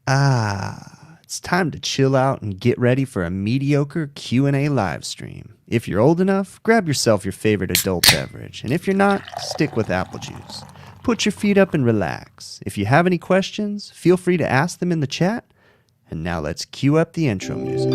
It's time to chill out and get ready for a mediocre Q&A live stream. If you're old enough, grab yourself your favorite adult beverage, and if you're not, stick with apple juice. Put your feet up and relax. If you have any questions, feel free to ask them in the chat. And now let's cue up the intro music.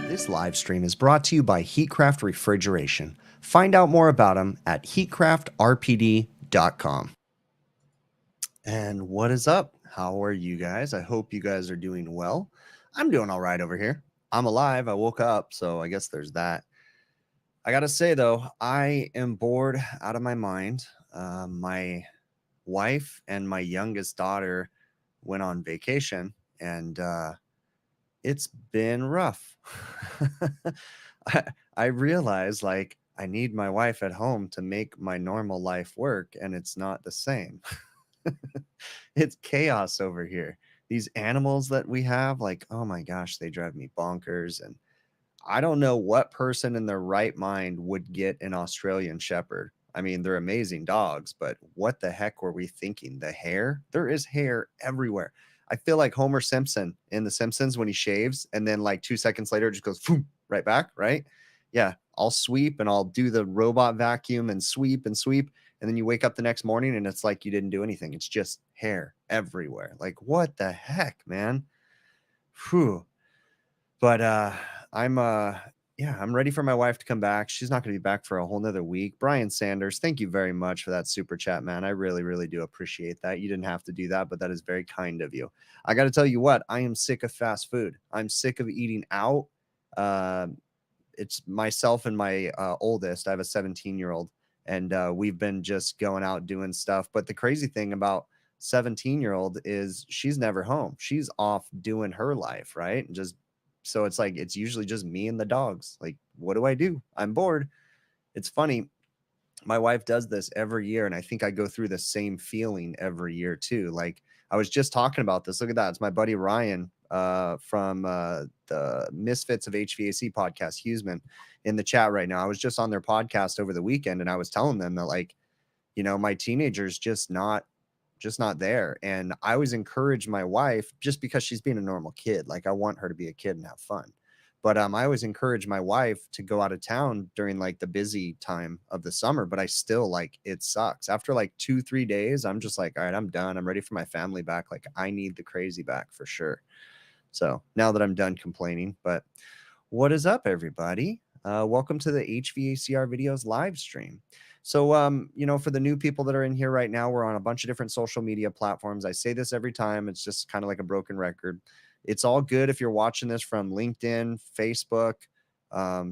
This live stream is brought to you by Heatcraft Refrigeration. Find out more about them at heatcraftrpd.com. And what is up? How are you guys? I hope you guys are doing well. I'm doing all right over here. I'm alive. I woke up, so I guess there's that. I gotta say though, I am bored out of my mind. My wife and my youngest daughter went on vacation, and it's been rough. I realize like I need my wife at home to make my normal life work, and it's not the same. It's chaos over here. These animals that we have, like, oh my gosh, they drive me bonkers. And I don't know what person in their right mind would get an Australian Shepherd. I mean, they're amazing dogs, but what the heck were we thinking? The hair? There is hair everywhere. I feel like Homer Simpson in The Simpsons when he shaves, and then like 2 seconds later, it just goes boom, right back, right? Yeah, I'll sweep and I'll do the robot vacuum and sweep and sweep. And then you wake up the next morning and it's like you didn't do anything. It's just hair everywhere. Like, what the heck, man? Whew. But I'm ready for my wife to come back. She's not going to be back for a whole nother week. Brian Sanders, thank you very much for that super chat, man. I really, really do appreciate that. You didn't have to do that, but that is very kind of you. I got to tell you what, I am sick of fast food. I'm sick of eating out. It's myself and my oldest. I have a 17-year-old, and we've been just going out doing stuff. But the crazy thing about 17-year-old is she's never home. She's off doing her life, right? And just so it's like it's usually just me and the dogs. Like, what do I do? I'm bored. It's funny. My wife does this every year, and I think I go through the same feeling every year too. Like I was just talking about this. Look at that. It's my buddy Ryan. from the Misfits of HVAC podcast, Huseman, in the chat right now. I was just on their podcast over the weekend, and I was telling them that, like, my teenager's just not there. And I always encourage my wife, just because she's being a normal kid. Like, I want her to be a kid and have fun. But I always encourage my wife to go out of town during like the busy time of the summer. But I still, like, it sucks. After like 2-3 days, I'm just like, all right, I'm done. I'm ready for my family back. Like, I need the crazy back for sure. So now that I'm done complaining, but what is up, everybody? Welcome to the HVACR videos live stream. So, for the new people that are in here right now, we're on a bunch of different social media platforms. I say this every time. It's just kind of like a broken record. It's all good if you're watching this from LinkedIn, Facebook,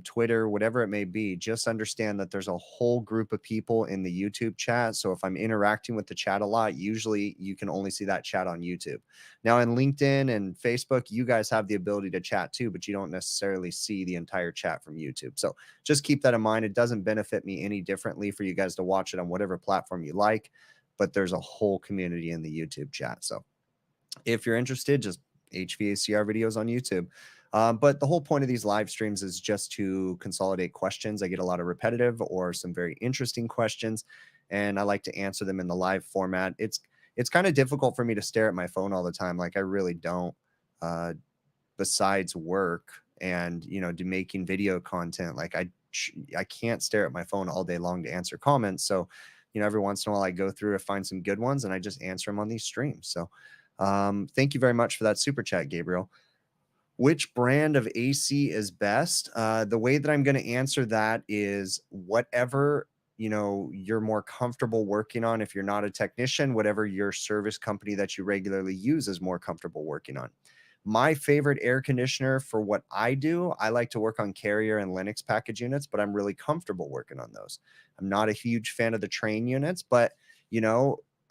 Twitter, whatever it may be. Just understand that there's a whole group of people in the YouTube chat. So if I'm interacting with the chat a lot, usually you can only see that chat on YouTube. Now, in LinkedIn and Facebook, you guys have the ability to chat too, but you don't necessarily see the entire chat from YouTube. So just keep that in mind. It doesn't benefit me any differently for you guys to watch it on whatever platform you like, but there's a whole community in the YouTube chat. So if you're interested, just HVACR videos on YouTube. But the whole point of these live streams is just to consolidate questions. I get a lot of repetitive or some very interesting questions, and I like to answer them in the live format. It's kind of difficult for me to stare at my phone all the time. Like, I really don't, besides work and, do making video content. Like, I can't stare at my phone all day long to answer comments. So, every once in a while I go through to find some good ones and I just answer them on these streams. So, thank you very much for that super chat, Gabriel. Which brand of AC is best? The way that I'm going to answer that is whatever, you're more comfortable working on. If you're not a technician, whatever your service company that you regularly use is more comfortable working on. My favorite air conditioner for what I do, I like to work on Carrier and Lennox package units, but I'm really comfortable working on those. I'm not a huge fan of the Train units, but,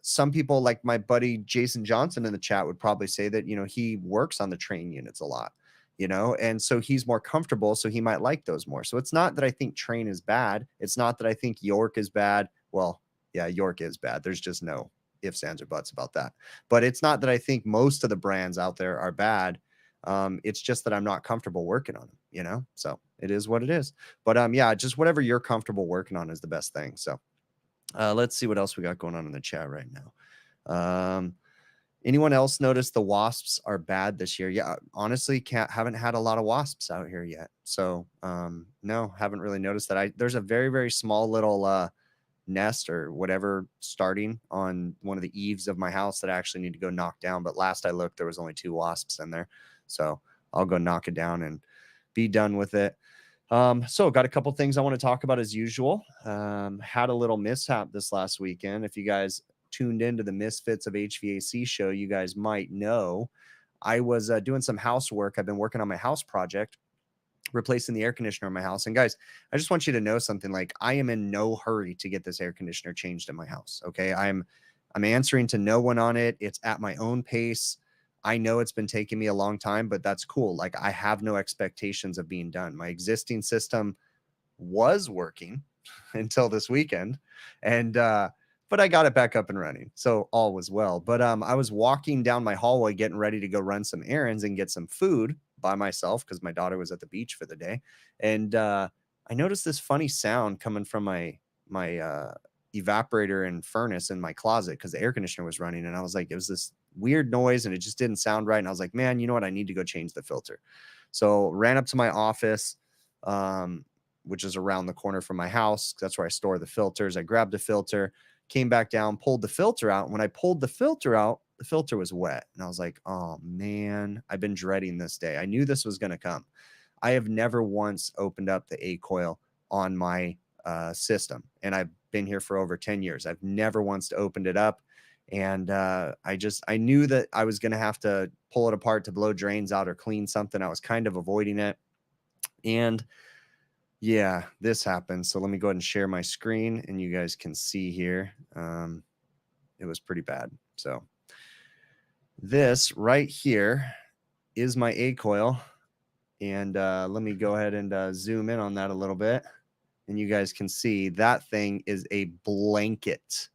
some people, like my buddy Jason Johnson in the chat, would probably say that, he works on the Train units a lot, and so he's more comfortable. So he might like those more. So it's not that I think Train is bad. It's not that I think York is bad. Well, yeah, York is bad. There's just no ifs, ands, or buts about that. But it's not that I think most of the brands out there are bad. It's just that I'm not comfortable working on them, so it is what it is. But yeah, just whatever you're comfortable working on is the best thing. So let's see what else we got going on in the chat right now. Anyone else notice the wasps are bad this year? Yeah, honestly, haven't had a lot of wasps out here yet. So no, haven't really noticed that. There's a very, very small little nest or whatever starting on one of the eaves of my house that I actually need to go knock down. But last I looked, there was only 2 wasps in there. So I'll go knock it down and be done with it. So got a couple things I want to talk about as usual. Had a little mishap this last weekend. If you guys tuned into the Misfits of HVAC show, you guys might know I was doing some housework. I've been working on my house project, replacing the air conditioner in my house. And guys, I just want you to know something. Like, I am in no hurry to get this air conditioner changed in my house. Okay. I'm answering to no one on it. It's at my own pace. I know it's been taking me a long time, but that's cool. Like, I have no expectations of being done. My existing system was working until this weekend, and but I got it back up and running, so all was well. But I was walking down my hallway getting ready to go run some errands and get some food by myself because my daughter was at the beach for the day, and I noticed this funny sound coming from my evaporator and furnace in my closet because the air conditioner was running, and I was like, it was this weird noise and it just didn't sound right. And I was like, man, you know what? I need to go change the filter. So ran up to my office, which is around the corner from my house. That's where I store the filters. I grabbed a filter, came back down, pulled the filter out. When I pulled the filter out, the filter was wet. And I was like, oh man, I've been dreading this day. I knew this was going to come. I have never once opened up the A coil on my system. And I've been here for over 10 years. I've never once opened it up. And I knew that I was going to have to pull it apart to blow drains out or clean something. I was kind of avoiding it. And yeah, this happened. So let me go ahead and share my screen and you guys can see here. It was pretty bad. So this right here is my A coil. And let me go ahead and zoom in on that a little bit. And you guys can see that thing is a blanket,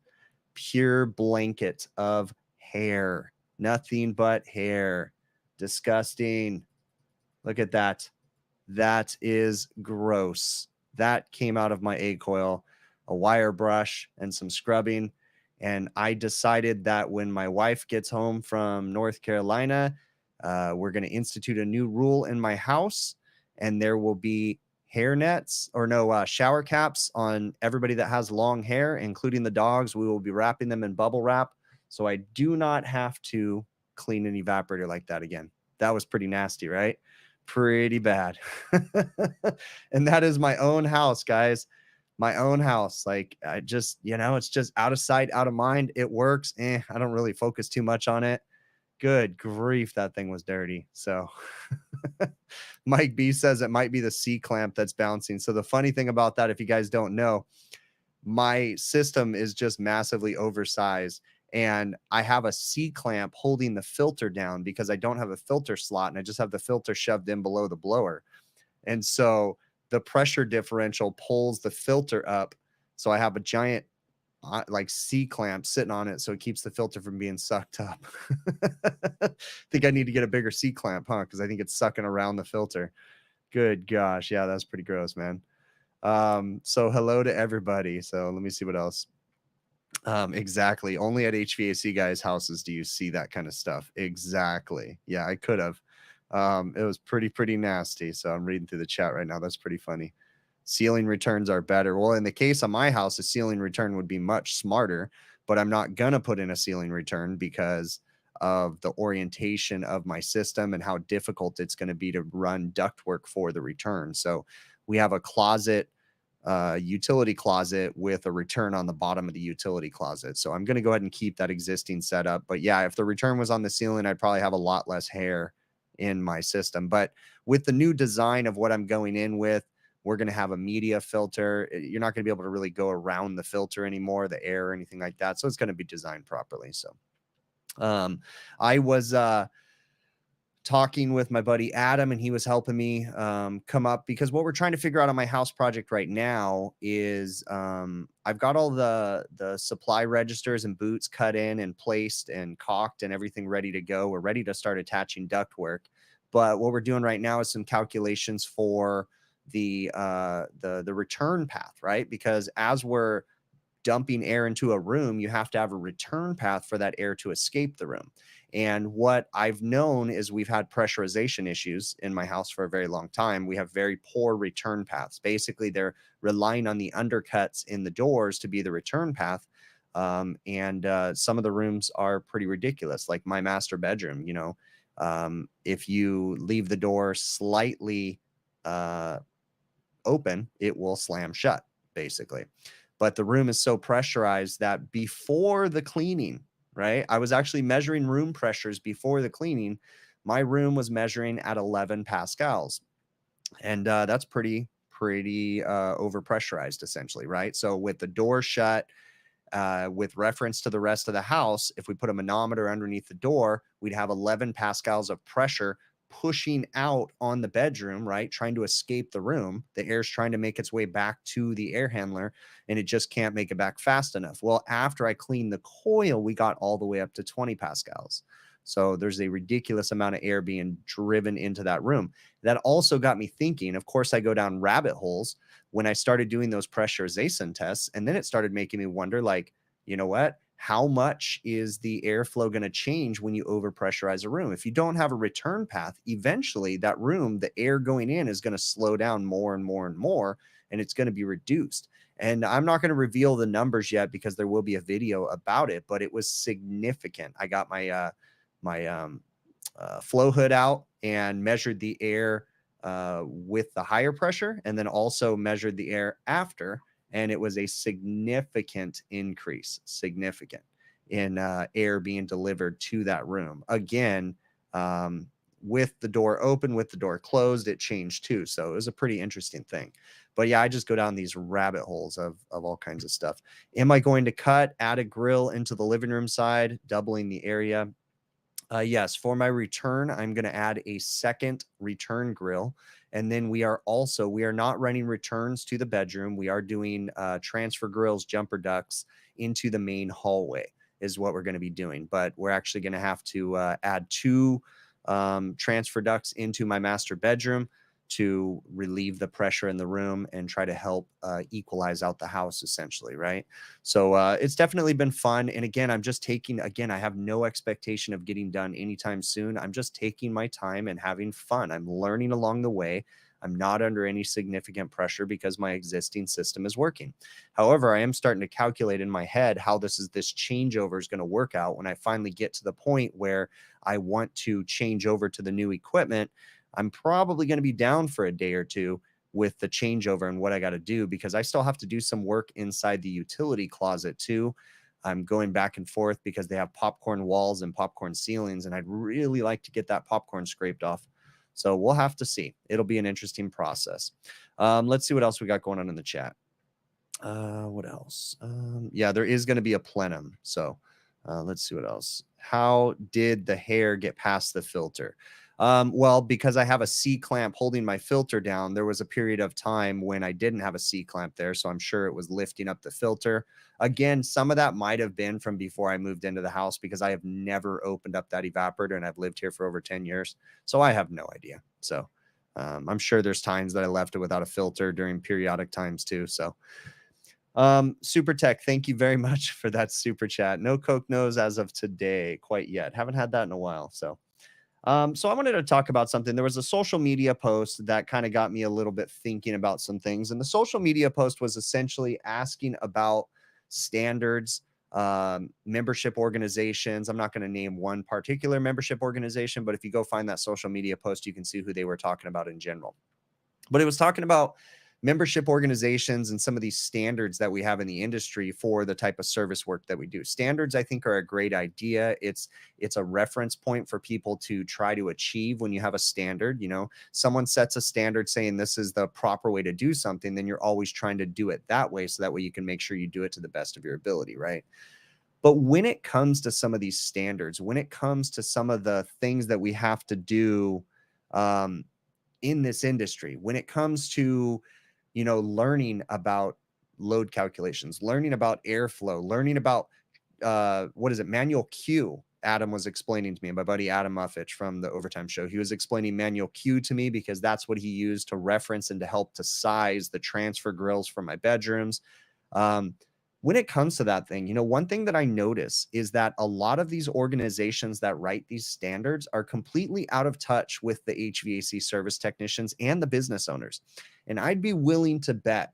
pure blanket of hair, nothing but hair. Disgusting. Look at that. That is gross. That came out of my egg coil, a wire brush, and some scrubbing. And I decided that when my wife gets home from North Carolina, we're going to institute a new rule in my house, and there will be hair nets or no shower caps on everybody that has long hair, including the dogs. We will be wrapping them in bubble wrap, so I do not have to clean an evaporator like that again. That was pretty nasty, right? Pretty bad. And that is my own house, guys. My own house. Like, I just, it's just out of sight, out of mind. It works. I don't really focus too much on it. Good grief, that thing was dirty. So Mike B says it might be the C clamp that's bouncing. So the funny thing about that, if you guys don't know, my system is just massively oversized, and I have a C clamp holding the filter down because I don't have a filter slot, and I just have the filter shoved in below the blower. And so the pressure differential pulls the filter up. So I have a giant like C clamp sitting on it, so it keeps the filter from being sucked up. I think I need to get a bigger C clamp, huh? Because I think it's sucking around the filter. Good gosh. Yeah, that's pretty gross, man. So hello to everybody. So let me see what else. Exactly. Only at HVAC guys' houses do you see that kind of stuff. Exactly. Yeah, I could have. It was pretty nasty. So I'm reading through the chat right now. That's pretty funny. Ceiling returns are better. Well, in the case of my house, a ceiling return would be much smarter, but I'm not going to put in a ceiling return because of the orientation of my system and how difficult it's going to be to run ductwork for the return. So we have a closet, utility closet with a return on the bottom of the utility closet. So I'm going to go ahead and keep that existing setup. But yeah, if the return was on the ceiling, I'd probably have a lot less hair in my system. But with the new design of what I'm going in with, we're going to have a media filter. You're not going to be able to really go around the filter anymore, the air or anything like that. So it's going to be designed properly. So I was talking with my buddy Adam, and he was helping me come up, because what we're trying to figure out on my house project right now is I've got all the supply registers and boots cut in and placed and caulked and everything ready to go. We're ready to start attaching ductwork. But what we're doing right now is some calculations for the return path, right? Because as we're dumping air into a room, you have to have a return path for that air to escape the room. And what I've known is we've had pressurization issues in my house for a very long time. We have very poor return paths. Basically, they're relying on the undercuts in the doors to be the return path. And some of the rooms are pretty ridiculous, like my master bedroom. If you leave the door slightly open, it will slam shut, basically. But the room is so pressurized that before the cleaning, right? I was actually measuring room pressures before the cleaning. My room was measuring at 11 pascals. And that's pretty overpressurized, essentially, right? So with the door shut, with reference to the rest of the house, if we put a manometer underneath the door, we'd have 11 pascals of pressure pushing out on the bedroom, right? Trying to escape the room. The air's trying to make its way back to the air handler, and it just can't make it back fast enough. Well, after I cleaned the coil, we got all the way up to 20 pascals. So there's a ridiculous amount of air being driven into that room. That also got me thinking. Of course, I go down rabbit holes when I started doing those pressurization tests. And then it started making me wonder, like, you know what? How much is the airflow going to change when you overpressurize a room? If you don't have a return path, eventually that room, the air going in is going to slow down more and more and more, and it's going to be reduced. And I'm not going to reveal the numbers yet because there will be a video about it, but it was significant. I got my flow hood out and measured the air with the higher pressure, and then also measured the air after. And it was a significant increase, in air being delivered to that room. Again, with the door open, with the door closed, it changed too. So it was a pretty interesting thing. But yeah, I just go down these rabbit holes of all kinds of stuff. Am I going to add a grill into the living room side, doubling the area? Yes, for my return, I'm going to add a second return grill. And then we are not running returns to the bedroom. We are doing transfer grills, jumper ducts into the main hallway is what we're going to be doing. But we're actually going to have to add two transfer ducts into my master bedroom to relieve the pressure in the room and try to help equalize out the house, essentially, right? So it's definitely been fun. And again, I'm just taking, again, I have no expectation of getting done anytime soon. I'm just taking my time and having fun. I'm learning along the way. I'm not under any significant pressure because my existing system is working. However, I am starting to calculate in my head how this changeover is going to work out when I finally get to the point where I want to change over to the new equipment. I'm probably going to be down for a day or two with the changeover and what I got to do, because I still have to do some work inside the utility closet too. I'm going back and forth because they have popcorn walls and popcorn ceilings, and I'd really like to get that popcorn scraped off. So we'll have to see. It'll be an interesting process. Let's see what else we got going on in the chat. What else? Yeah, there is going to be a plenum. So let's see what else. How did the hair get past the filter? Well, because I have a C-clamp holding my filter down, there was a period of time when I didn't have a C-clamp there. So I'm sure it was lifting up the filter. Again, some of that might have been from before I moved into the house, because I have never opened up that evaporator and I've lived here for over 10 years. So I have no idea. So I'm sure there's times that I left it without a filter during periodic times too. So Super Tech, thank you very much for that super chat. No Coke nose as of today quite yet. Haven't had that in a while. So I wanted to talk about something. There was a social media post that kind of got me a little bit thinking about some things. And the social media post was essentially asking about standards, membership organizations. I'm not going to name one particular membership organization, but if you go find that social media post, you can see who they were talking about in general. But it was talking about membership organizations and some of these standards that we have in the industry for the type of service work that we do. Standards, I think, are a great idea. It's a reference point for people to try to achieve when you have a standard. You know, someone sets a standard saying this is the proper way to do something, then you're always trying to do it that way, so that way you can make sure you do it to the best of your ability, right? But when it comes to some of these standards, when it comes to some of the things that we have to do in this industry, when it comes to, you know, learning about load calculations, learning about airflow, learning about manual Q. Adam was explaining to me, my buddy Adam Muffich from the Overtime Show. He was explaining manual Q to me because that's what he used to reference and to help to size the transfer grills for my bedrooms. When it comes to that thing, you know, one thing that I notice is that a lot of these organizations that write these standards are completely out of touch with the HVAC service technicians and the business owners. And I'd be willing to bet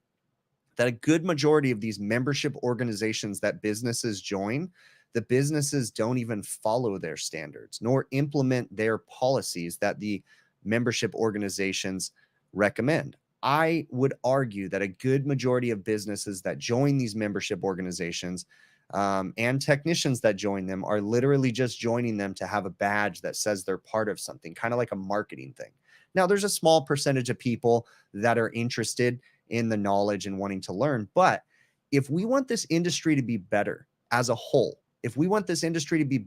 that a good majority of these membership organizations that businesses join, the businesses don't even follow their standards nor implement their policies that the membership organizations recommend. I would argue that a good majority of businesses that join these membership organizations and technicians that join them are literally just joining them to have a badge that says they're part of something, kind of like a marketing thing. Now, there's a small percentage of people that are interested in the knowledge and wanting to learn. But if we want this industry to be better as a whole, if we want this industry to be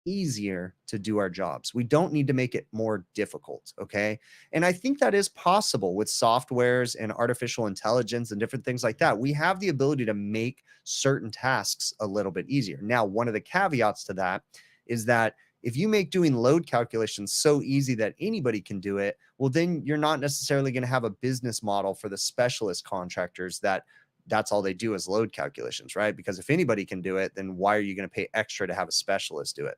easier to do our jobs, we don't need to make it more difficult. Okay. And I think that is possible with softwares and artificial intelligence and different things like that. We have the ability to make certain tasks a little bit easier. Now, one of the caveats to that is that if you make doing load calculations so easy that anybody can do it, well, then you're not necessarily going to have a business model for the specialist contractors that's all they do is load calculations, right? Because if anybody can do it, then why are you going to pay extra to have a specialist do it?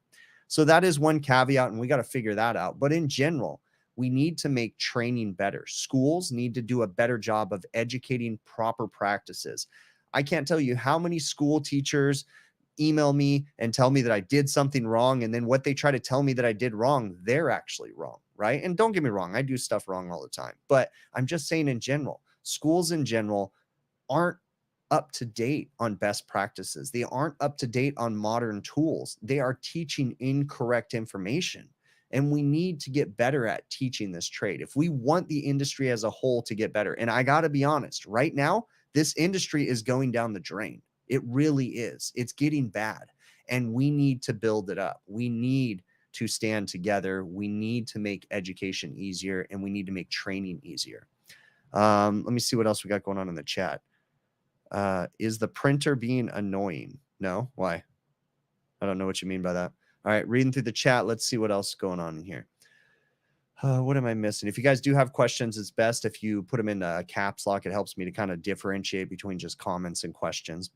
So that is one caveat, and we got to figure that out. But in general, we need to make training better. Schools need to do a better job of educating proper practices. I can't tell you how many school teachers email me and tell me that I did something wrong, and then what they try to tell me that I did wrong, they're actually wrong, right? And don't get me wrong, I do stuff wrong all the time. But I'm just saying in general, schools in general aren't up to date on best practices. They aren't up to date on modern tools. They are teaching incorrect information. And we need to get better at teaching this trade if we want the industry as a whole to get better. And I got to be honest, right now, this industry is going down the drain. It really is. It's getting bad. And we need to build it up. We need to stand together. We need to make education easier, and we need to make training easier. Let me see what else we got going on in the chat. Is the printer being annoying? No. Why? I don't know what you mean by that. All right, reading through the chat. Let's see what else is going on in here. What am I missing? If you guys do have questions, it's best if you put them in a caps lock. It helps me to kind of differentiate between just comments and questions.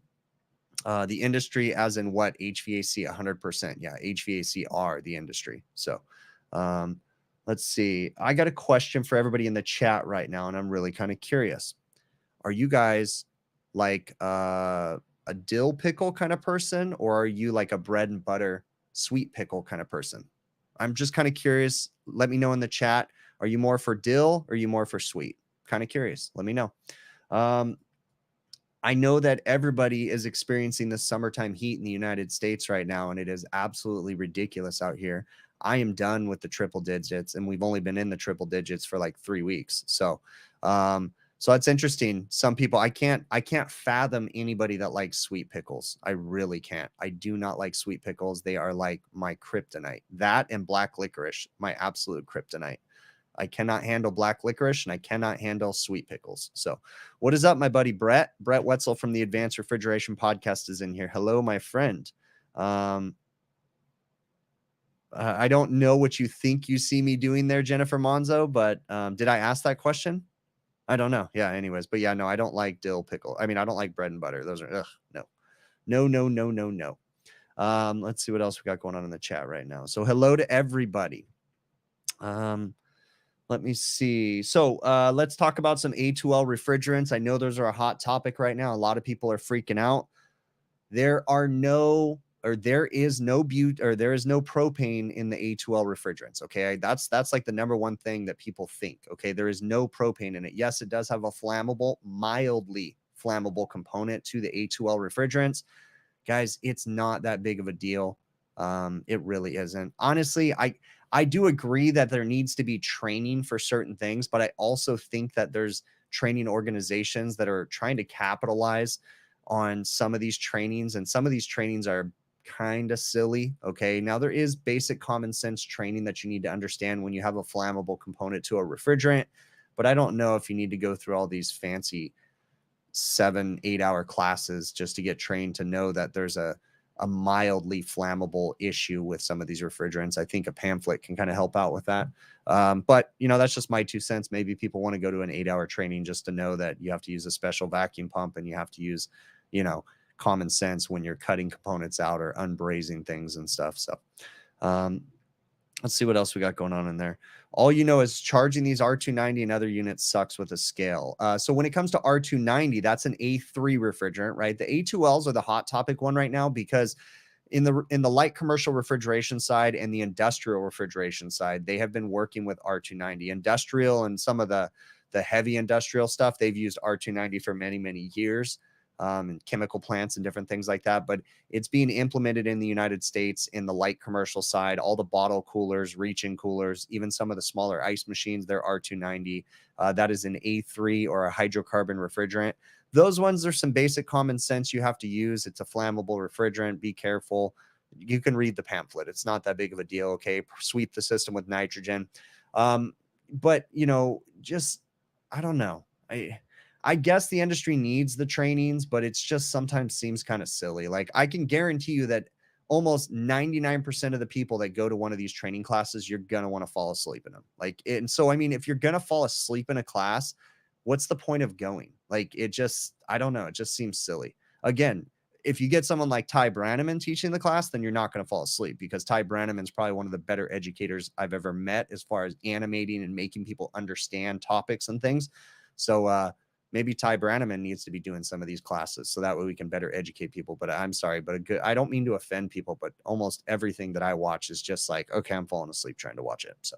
The industry, as in what? HVAC 100%. Yeah, HVACR, the industry. So let's see. I got a question for everybody in the chat right now, and I'm really kind of curious. Are you guys like a dill pickle kind of person, or are you like a bread and butter sweet pickle kind of person? I'm just kind of curious. Let me know in the chat. Are you more for dill or are you more for sweet? Kind of curious. Let me know. I know that everybody is experiencing the summertime heat in the United States right now, and it is absolutely ridiculous out here. I am done with the triple digits, and we've only been in the triple digits for like 3 weeks. So it's interesting. Some people, I can't fathom anybody that likes sweet pickles. I really can't. I do not like sweet pickles. They are like my kryptonite. That and black licorice, my absolute kryptonite. I cannot handle black licorice, and I cannot handle sweet pickles. So what is up, my buddy Brett? Brett Wetzel from the Advanced Refrigeration Podcast is in here. Hello, my friend. I don't know what you think you see me doing there, Jennifer Monzo, but did I ask that question? I don't know. Yeah, anyways. But yeah, no, I don't like dill pickle. I mean, I don't like bread and butter. Those are, no. Let's see what else we got going on in the chat right now. So hello to everybody. Let me see. So let's talk about some A2L refrigerants. I know those are a hot topic right now. A lot of people are freaking out. There is no propane in the A2L refrigerants. Okay. That's like the number one thing that people think. Okay. There is no propane in it. Yes, it does have a mildly flammable component to the A2L refrigerants. Guys, it's not that big of a deal. It really isn't. Honestly, I do agree that there needs to be training for certain things, but I also think that there's training organizations that are trying to capitalize on some of these trainings, and some of these trainings are kind of silly. Okay. Now there is basic common sense training that you need to understand when you have a flammable component to a refrigerant, but I don't know if you need to go through all these fancy 7-8 hour classes just to get trained to know that there's a mildly flammable issue with some of these refrigerants. I think a pamphlet can kind of help out with that. But that's just my 2 cents. Maybe people want to go to an 8-hour training just to know that you have to use a special vacuum pump and you have to use, common sense when you're cutting components out or unbrazing things and stuff. So, let's see what else we got going on in there. All is charging these R290 and other units sucks with a scale. So when it comes to R290, that's an A3 refrigerant, right? The A2Ls are the hot topic one right now because in the light commercial refrigeration side and the industrial refrigeration side, they have been working with R290. Industrial and some of the heavy industrial stuff, they've used R290 for many, many years. And chemical plants and different things like that. But it's being implemented in the United States in the light commercial side, all the bottle coolers, reach-in coolers, even some of the smaller ice machines, they're R290. That is an A3 or a hydrocarbon refrigerant. Those ones are some basic common sense you have to use. It's a flammable refrigerant. Be careful. You can read the pamphlet. It's not that big of a deal. Okay. Sweep the system with nitrogen. But just, I don't know. I guess the industry needs the trainings, but it's just sometimes seems kind of silly. Like I can guarantee you that almost 99% of the people that go to one of these training classes, you're going to want to fall asleep in them. And so, I mean, if you're going to fall asleep in a class, what's the point of going? Like, I don't know. It just seems silly. Again, if you get someone like Ty Brannaman teaching the class, then you're not going to fall asleep because Ty Brannaman's probably one of the better educators I've ever met as far as animating and making people understand topics and things. So, maybe Ty Brannaman needs to be doing some of these classes so that way we can better educate people. But I'm sorry, but I don't mean to offend people, but almost everything that I watch is just like, okay, I'm falling asleep trying to watch it. So,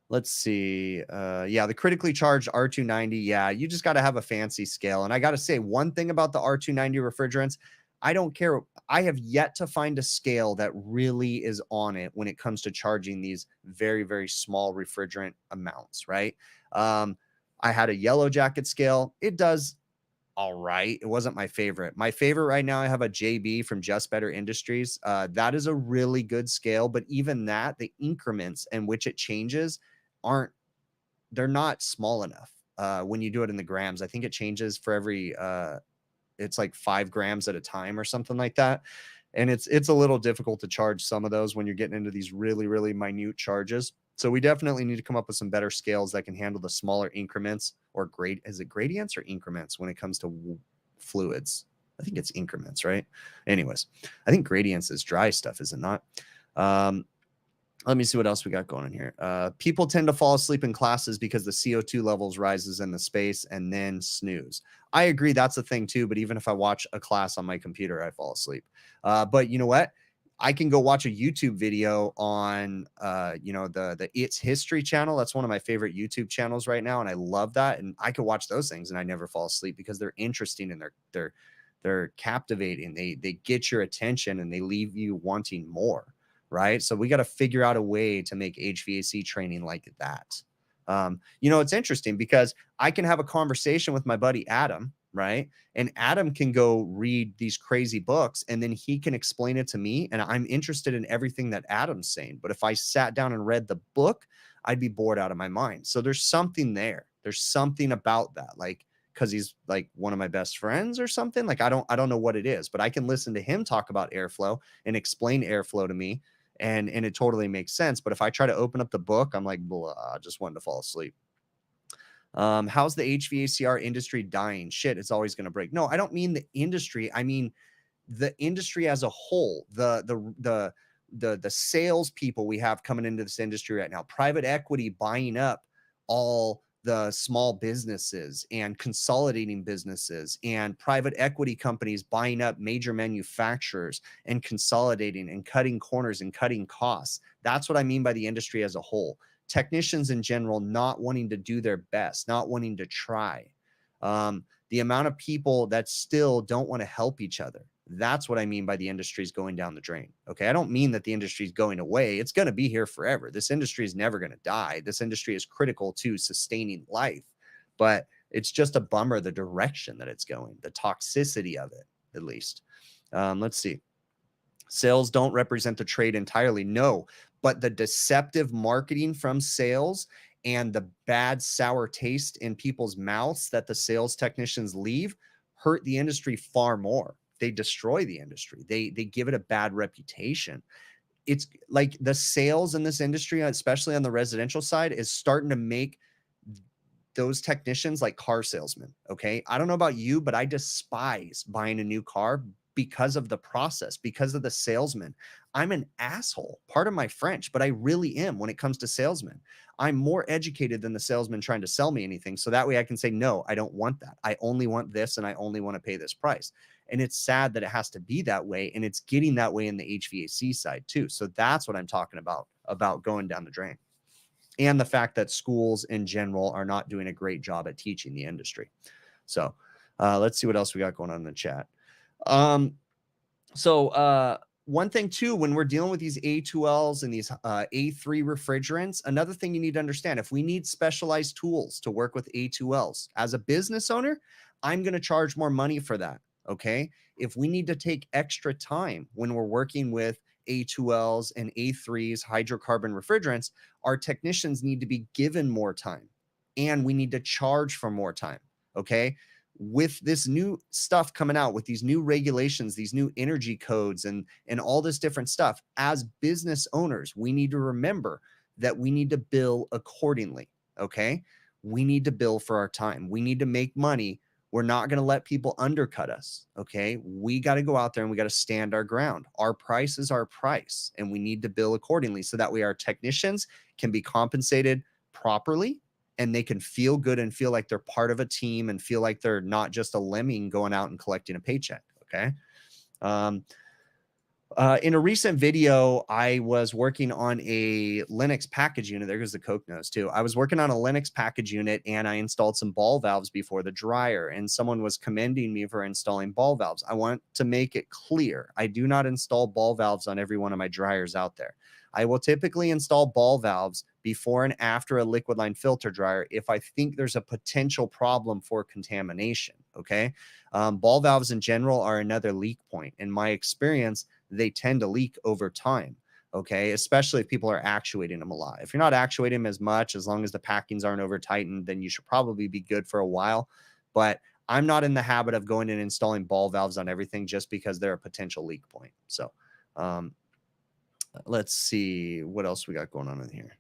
let's see. Yeah, the critically charged R290. Yeah, you just got to have a fancy scale. And I got to say one thing about the R290 refrigerants. I don't care. I have yet to find a scale that really is on it when it comes to charging these very, very small refrigerant amounts, right? I had a yellow jacket scale. It does all right. It wasn't my favorite. My favorite right now, I have a JB from Just Better Industries. That is a really good scale, but even that, the increments in which it changes they're not small enough. When you do it in the grams, I think it changes for every, it's like 5 grams at a time or something like that. And it's a little difficult to charge some of those when you're getting into these really, really minute charges. So we definitely need to come up with some better scales that can handle the smaller increments or is it gradients or increments when it comes to fluids? I think it's increments, right? Anyways, I think gradients is dry stuff, is it not? Let me see what else we got going on here. People tend to fall asleep in classes because the CO2 levels rises in the space and then snooze. I agree. That's a thing too. But even if I watch a class on my computer, I fall asleep. But you know what? I can go watch a YouTube video on, the It's History channel. That's one of my favorite YouTube channels right now. And I love that. And I can watch those things and I never fall asleep because they're interesting and they're captivating. They get your attention and they leave you wanting more. Right. So we got to figure out a way to make HVAC training like that. It's interesting because I can have a conversation with my buddy Adam, right? And Adam can go read these crazy books and then he can explain it to me. And I'm interested in everything that Adam's saying. But if I sat down and read the book, I'd be bored out of my mind. So there's something there. There's something about that. Like, because he's like one of my best friends or something. Like, I don't know what it is, but I can listen to him talk about airflow and explain airflow to me. And it totally makes sense. But if I try to open up the book, I'm like, blah, I just wanted to fall asleep. How's the HVACR industry dying? Shit, it's always going to break. No, I don't mean the industry. I mean the industry as a whole. The sales people we have coming into this industry right now. Private equity buying up all the small businesses and consolidating businesses, and private equity companies buying up major manufacturers and consolidating and cutting corners and cutting costs. That's what I mean by the industry as a whole. Technicians in general not wanting to do their best, not wanting to try. The amount of people that still don't want to help each other. That's what I mean by the industry is going down the drain. Okay. I don't mean that the industry is going away. It's going to be here forever. This industry is never going to die. This industry is critical to sustaining life, but it's just a bummer the direction that it's going, the toxicity of it, at least. Let's see. Sales don't represent the trade entirely. No, but the deceptive marketing from sales and the bad sour taste in people's mouths that the sales technicians leave hurt the industry far more. They destroy the industry. They give it a bad reputation. It's like the sales in this industry, especially on the residential side, is starting to make those technicians like car salesmen. Okay. I don't know about you, but I despise buying a new car because of the process, because of the salesman. I'm an asshole. Pardon my French, but I really am when it comes to salesmen. I'm more educated than the salesman trying to sell me anything. So that way I can say, no, I don't want that. I only want this and I only want to pay this price. And it's sad that it has to be that way. And it's getting that way in the HVAC side too. So that's what I'm talking about going down the drain. And the fact that schools in general are not doing a great job at teaching the industry. So let's see what else we got going on in the chat. One thing too, when we're dealing with these A2Ls and these A3 refrigerants, another thing you need to understand, if we need specialized tools to work with A2Ls, as a business owner, I'm going to charge more money for that. Okay. If we need to take extra time when we're working with A2Ls and A3s, hydrocarbon refrigerants, our technicians need to be given more time and we need to charge for more time. Okay. With this new stuff coming out, with these new regulations, these new energy codes and all this different stuff, as business owners, we need to remember that we need to bill accordingly. Okay. We need to bill for our time. We need to make money. We're not going to let people undercut us. Okay. We got to go out there and we got to stand our ground. Our price is our price and we need to bill accordingly so that way our technicians can be compensated properly and they can feel good and feel like they're part of a team and feel like they're not just a lemming going out and collecting a paycheck. Okay. In a recent video, I was working on a Linux package unit. There goes the Coke nose too. I was working on a Linux package unit and I installed some ball valves before the dryer, and someone was commending me for installing ball valves. I want to make it clear, I do not install ball valves on every one of my dryers out there. I will typically install ball valves before and after a liquid line filter dryer if I think there's a potential problem for contamination. Okay. Ball valves in general are another leak point. In my experience, they tend to leak over time. Okay. Especially if people are actuating them a lot. If you're not actuating them as much, as long as the packings aren't over tightened, then you should probably be good for a while. But I'm not in the habit of going and installing ball valves on everything just because they're a potential leak point. So let's see what else we got going on in here.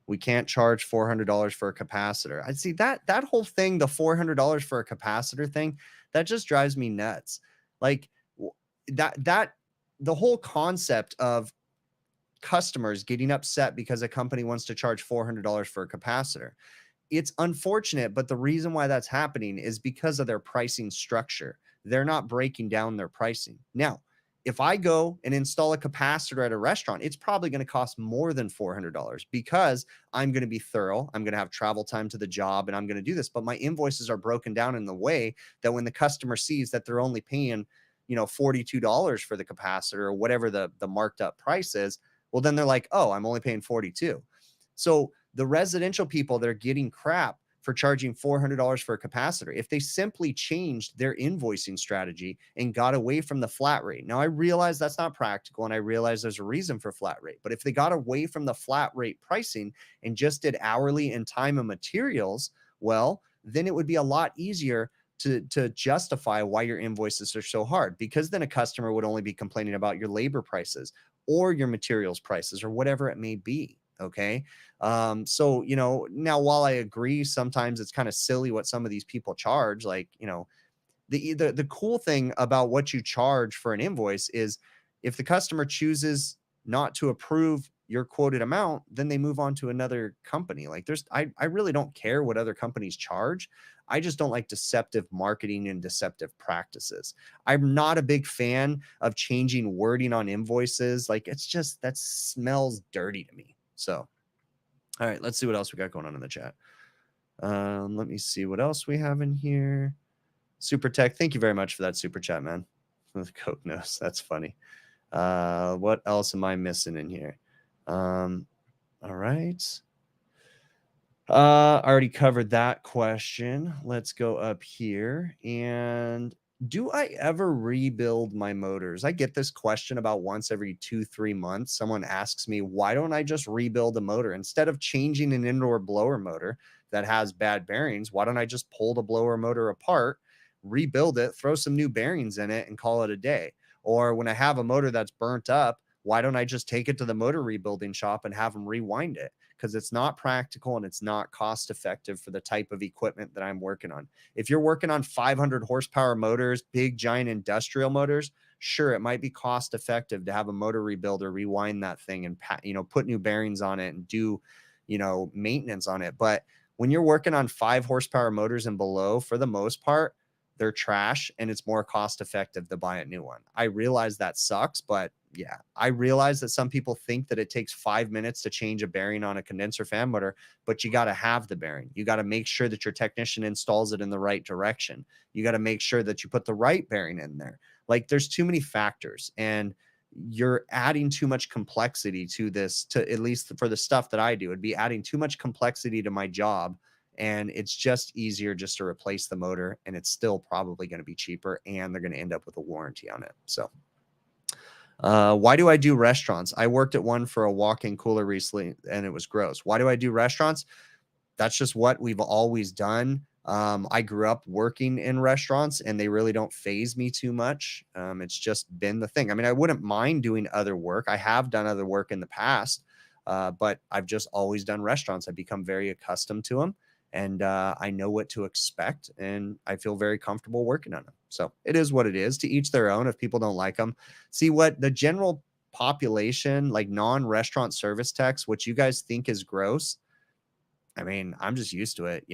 We can't charge $400 for a capacitor. I see that whole thing, the $400 for a capacitor thing, that just drives me nuts. Like that the whole concept of customers getting upset because a company wants to charge $400 for a capacitor. It's unfortunate, but the reason why that's happening is because of their pricing structure. They're not breaking down their pricing. Now, if I go and install a capacitor at a restaurant, it's probably going to cost more than $400 because I'm going to be thorough. I'm going to have travel time to the job and I'm going to do this. But my invoices are broken down in the way that when the customer sees that they're only paying, $42 for the capacitor or whatever the marked up price is, well, then they're like, oh, I'm only paying 42. So the residential people, they're getting crap for charging $400 for a capacitor. If they simply changed their invoicing strategy and got away from the flat rate. Now, I realize that's not practical and I realize there's a reason for flat rate, but if they got away from the flat rate pricing and just did hourly and time and materials, well, then it would be a lot easier to justify why your invoices are so hard, because then a customer would only be complaining about your labor prices or your materials prices or whatever it may be. Okay. So, now while I agree, sometimes it's kind of silly what some of these people charge, like, the cool thing about what you charge for an invoice is if the customer chooses not to approve your quoted amount, then they move on to another company. Like I really don't care what other companies charge. I just don't like deceptive marketing and deceptive practices. I'm not a big fan of changing wording on invoices. Like that smells dirty to me. So, all right, let's see what else we got going on in the chat. Let me see what else we have in here. Super Tech, thank you very much for that super chat, man. With Coke nose, that's funny. What else am I missing in here? All right. I already covered that question. Let's go up here. And do I ever rebuild my motors? I get this question about once every 2-3 months. Someone asks me, why don't I just rebuild a motor? Instead of changing an indoor blower motor that has bad bearings, why don't I just pull the blower motor apart, rebuild it, throw some new bearings in it, and call it a day? Or when I have a motor that's burnt up, why don't I just take it to the motor rebuilding shop and have them rewind it? Because it's not practical and it's not cost effective for the type of equipment that I'm working on. If you're working on 500 horsepower motors, big giant industrial motors, sure, it might be cost effective to have a motor rebuilder rewind that thing and put new bearings on it and do maintenance on it. But when you're working on 5 horsepower motors and below, for the most part, they're trash and it's more cost effective to buy a new one. I realize that sucks, but yeah, I realize that some people think that it takes 5 minutes to change a bearing on a condenser fan motor, but you got to have the bearing. You got to make sure that your technician installs it in the right direction. You got to make sure that you put the right bearing in there. Like there's too many factors and you're adding too much complexity to this, to at least for the stuff that I do. It'd be adding too much complexity to my job. And it's just easier just to replace the motor, and it's still probably going to be cheaper, and they're going to end up with a warranty on it. So why do I do restaurants? I worked at one for a walk-in cooler recently, and it was gross. Why do I do restaurants? That's just what we've always done. I grew up working in restaurants, and they really don't faze me too much. It's just been the thing. I mean, I wouldn't mind doing other work. I have done other work in the past, but I've just always done restaurants. I've become very accustomed to them. And I know what to expect, and I feel very comfortable working on them. So it is what it is. To each their own. If people don't like them, see what the general population, like non-restaurant service techs, what you guys think is gross. I mean, I'm just used to it.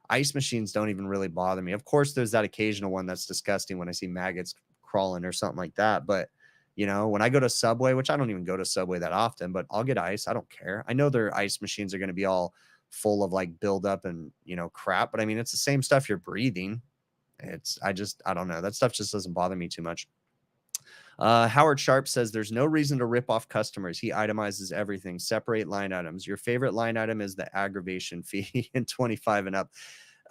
Ice machines don't even really bother me. Of course, there's that occasional one that's disgusting when I see maggots crawling or something like that. But when I go to Subway, which I don't even go to Subway that often, but I'll get ice. I don't care. I know their ice machines are going to be all full of like buildup and crap, but I mean it's the same stuff you're breathing. I don't know, that stuff just doesn't bother me too much. Howard Sharp says there's no reason to rip off customers. He itemizes everything. Separate line items. Your favorite line item is the aggravation fee in 25 and up.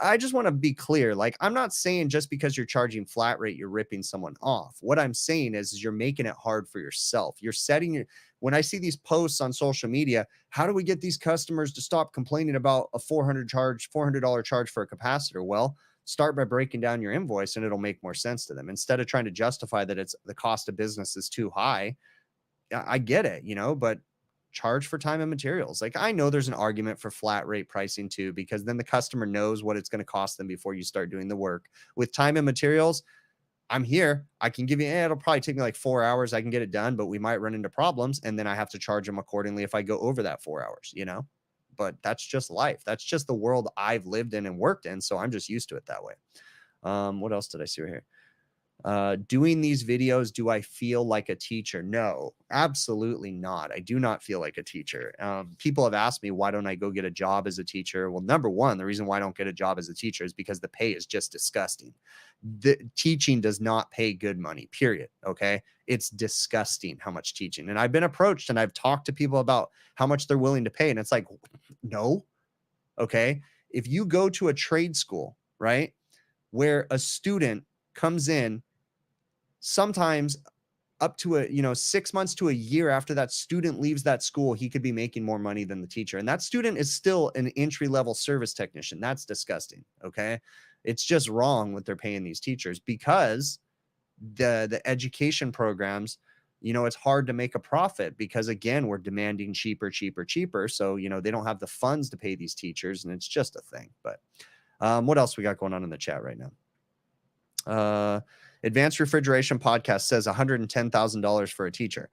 I just want to be clear. Like, I'm not saying just because you're charging flat rate, you're ripping someone off. What I'm saying is you're making it hard for yourself. You're setting your, when I see these posts on social media, how do we get these customers to stop complaining about a $400 charge for a capacitor? Well, start by breaking down your invoice and it'll make more sense to them. Instead of trying to justify that it's the cost of business is too high. I get it, but charge for time and materials. Like, I know there's an argument for flat rate pricing too, because then the customer knows what it's going to cost them before you start doing the work. With time and materials, I'm here. I can give you, it'll probably take me like 4 hours. I can get it done, but we might run into problems. And then I have to charge them accordingly if I go over that 4 hours, but that's just life. That's just the world I've lived in and worked in. So I'm just used to it that way. What else did I see right here? Doing these videos, do I feel like a teacher? No, absolutely not. I do not feel like a teacher. People have asked me, why don't I go get a job as a teacher? Well, number one, the reason why I don't get a job as a teacher is because the pay is just disgusting. The teaching does not pay good money, period. Okay. It's disgusting how much teaching. And I've been approached and I've talked to people about how much they're willing to pay. And it's like, no. Okay. If you go to a trade school, right, where a student comes in, sometimes up to 6 months to a year after that student leaves that school, he could be making more money than the teacher. And that student is still an entry-level service technician. That's disgusting. Okay. It's just wrong what they're paying these teachers, because the education programs, it's hard to make a profit because, again, we're demanding cheaper. So, they don't have the funds to pay these teachers, and it's just a thing. But what else we got going on in the chat right now? Advanced Refrigeration Podcast says $110,000 for a teacher.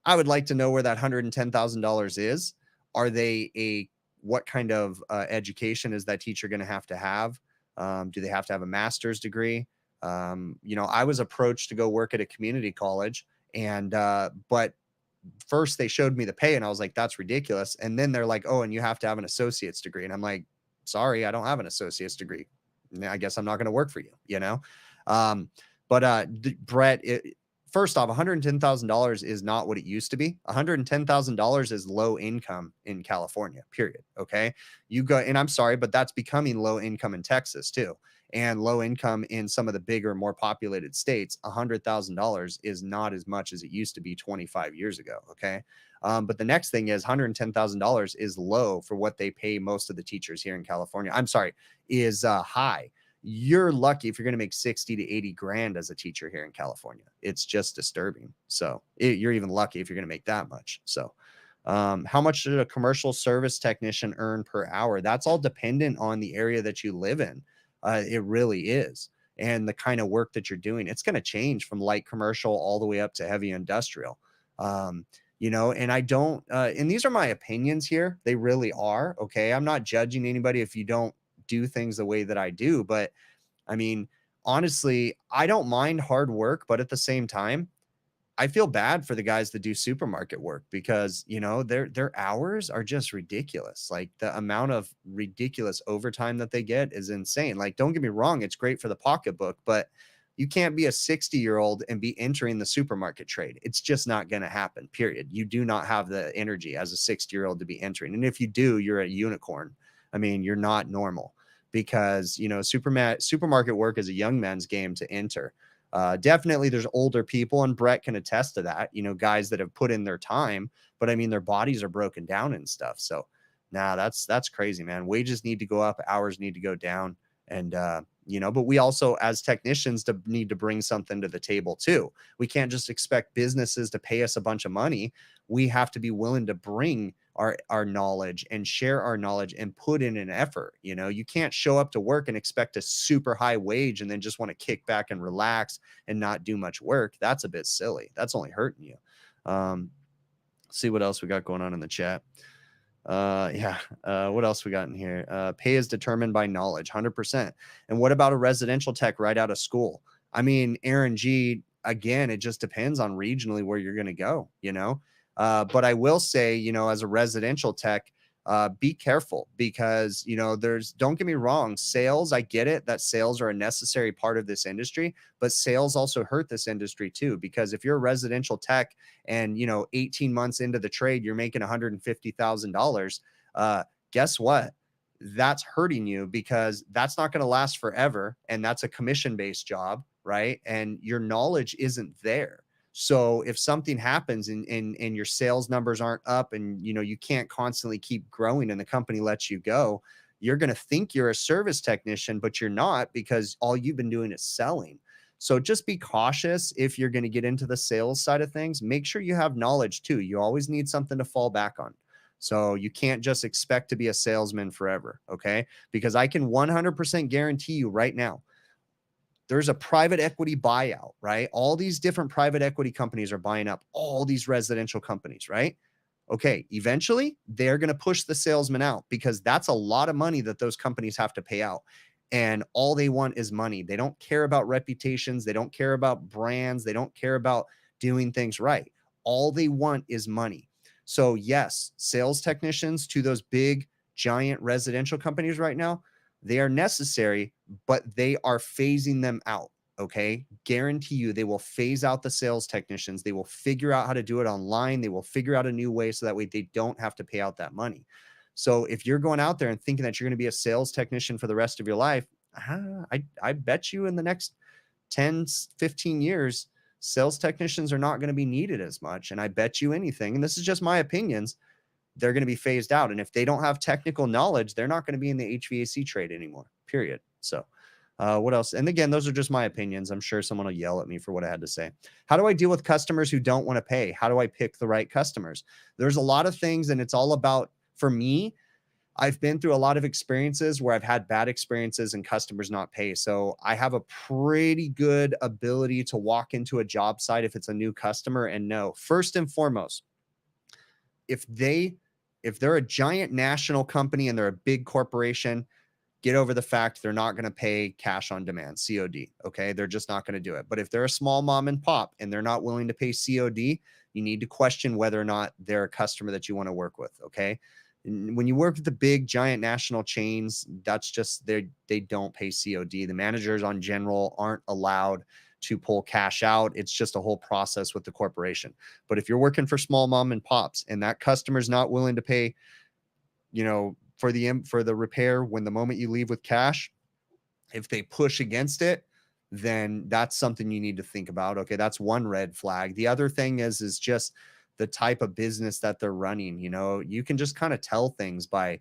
I would like to know where that $110,000 is. Are they what kind of education is that teacher going to have? Do they have to have a master's degree? I was approached to go work at a community college, but first they showed me the pay and I was like, that's ridiculous. And then they're like, oh, and you have to have an associate's degree. And I'm like, sorry, I don't have an associate's degree. I guess I'm not going to work for you, Brett, first off, $110,000 is not what it used to be. $110,000 is low income in California, period. Okay. And I'm sorry, but that's becoming low income in Texas too. And low income in some of the bigger, more populated states. $100,000 is not as much as it used to be 25 years ago. Okay. But the next thing is $110,000 is low for what they pay most of the teachers here in California. I'm sorry, is high. You're lucky if you're going to make 60 to 80 grand as a teacher here in California. It's just disturbing. So you're even lucky if you're going to make that much. So how much should a commercial service technician earn per hour? That's all dependent on the area that you live in. It really is. And the kind of work that you're doing, it's going to change from light commercial all the way up to heavy industrial. And I don't, and these are my opinions here. They really are. Okay. I'm not judging anybody if you don't do things the way that I do. But I mean, honestly, I don't mind hard work, but at the same time, I feel bad for the guys that do supermarket work because, their hours are just ridiculous. Like, the amount of ridiculous overtime that they get is insane. Like, don't get me wrong, it's great for the pocketbook, but you can't be a 60-year-old and be entering the supermarket trade. It's just not going to happen, period. You do not have the energy as a 60-year-old to be entering. And if you do, you're a unicorn. I mean, you're not normal, because, supermarket work is a young man's game to enter. Definitely there's older people, and Brett can attest to that, guys that have put in their time, but I mean, their bodies are broken down and stuff. So that's crazy, man. Wages need to go up, hours need to go down. And, but we also, as technicians, need to bring something to the table too. We can't just expect businesses to pay us a bunch of money. We have to be willing to bring our knowledge and share our knowledge and put in an effort. You can't show up to work and expect a super high wage and then just want to kick back and relax and not do much work. That's a bit silly. That's only hurting you. See what else we got going on in the chat. What else we got in here? Pay is determined by knowledge, 100%. And what about a residential tech right out of school? I mean, Aaron G, again, it just depends on regionally where you're going to go, but I will say, as a residential tech, be careful, because, don't get me wrong, sales, I get it that sales are a necessary part of this industry, but sales also hurt this industry too, because if you're a residential tech and, 18 months into the trade, you're making $150,000, guess what? That's hurting you, because that's not going to last forever. And that's a commission-based job, right? And your knowledge isn't there. So if something happens and your sales numbers aren't up, and, you can't constantly keep growing and the company lets you go, you're going to think you're a service technician, but you're not, because all you've been doing is selling. So just be cautious if you're going to get into the sales side of things. Make sure you have knowledge too. You always need something to fall back on. So you can't just expect to be a salesman forever, okay? Because I can 100% guarantee you right now, there's a private equity buyout, right? All these different private equity companies are buying up all these residential companies, right? Okay, eventually they're going to push the salesman out, because that's a lot of money that those companies have to pay out. And all they want is money. They don't care about reputations. They don't care about brands. They don't care about doing things right. All they want is money. So yes, sales technicians to those big, giant residential companies right now, they are necessary, but they are phasing them out. Okay. Guarantee you they will phase out the sales technicians. They will figure out how to do it online. They will figure out a new way so that way they don't have to pay out that money. So if you're going out there and thinking that you're going to be a sales technician for the rest of your life, I bet you in the next 10, 15 years, sales technicians are not going to be needed as much. And I bet you anything, and this is just my opinions, they're going to be phased out. And if they don't have technical knowledge, they're not going to be in the HVAC trade anymore, period. So what else? And again, those are just my opinions. I'm sure someone will yell at me for what I had to say. How do I deal with customers who don't want to pay? How do I pick the right customers? There's a lot of things, and it's all about, for me, I've been through a lot of experiences where I've had bad experiences and customers not pay. So I have a pretty good ability to walk into a job site if it's a new customer and know, first and foremost, if they're a giant national company and they're a big corporation, get over the fact they're not going to pay cash on demand, COD. Okay. They're just not going to do it. But if they're a small mom and pop and they're not willing to pay COD, you need to question whether or not they're a customer that you want to work with. Okay. When you work with the big giant national chains, that's just, they don't pay COD. The managers on general aren't allowed to pull cash out. It's just a whole process with the corporation. But if you're working for small mom and pops and that customer's not willing to pay, for the repair, when the moment you leave with cash, if they push against it, then that's something you need to think about. Okay, that's one red flag. The other thing is just the type of business that they're running. You can just kind of tell things by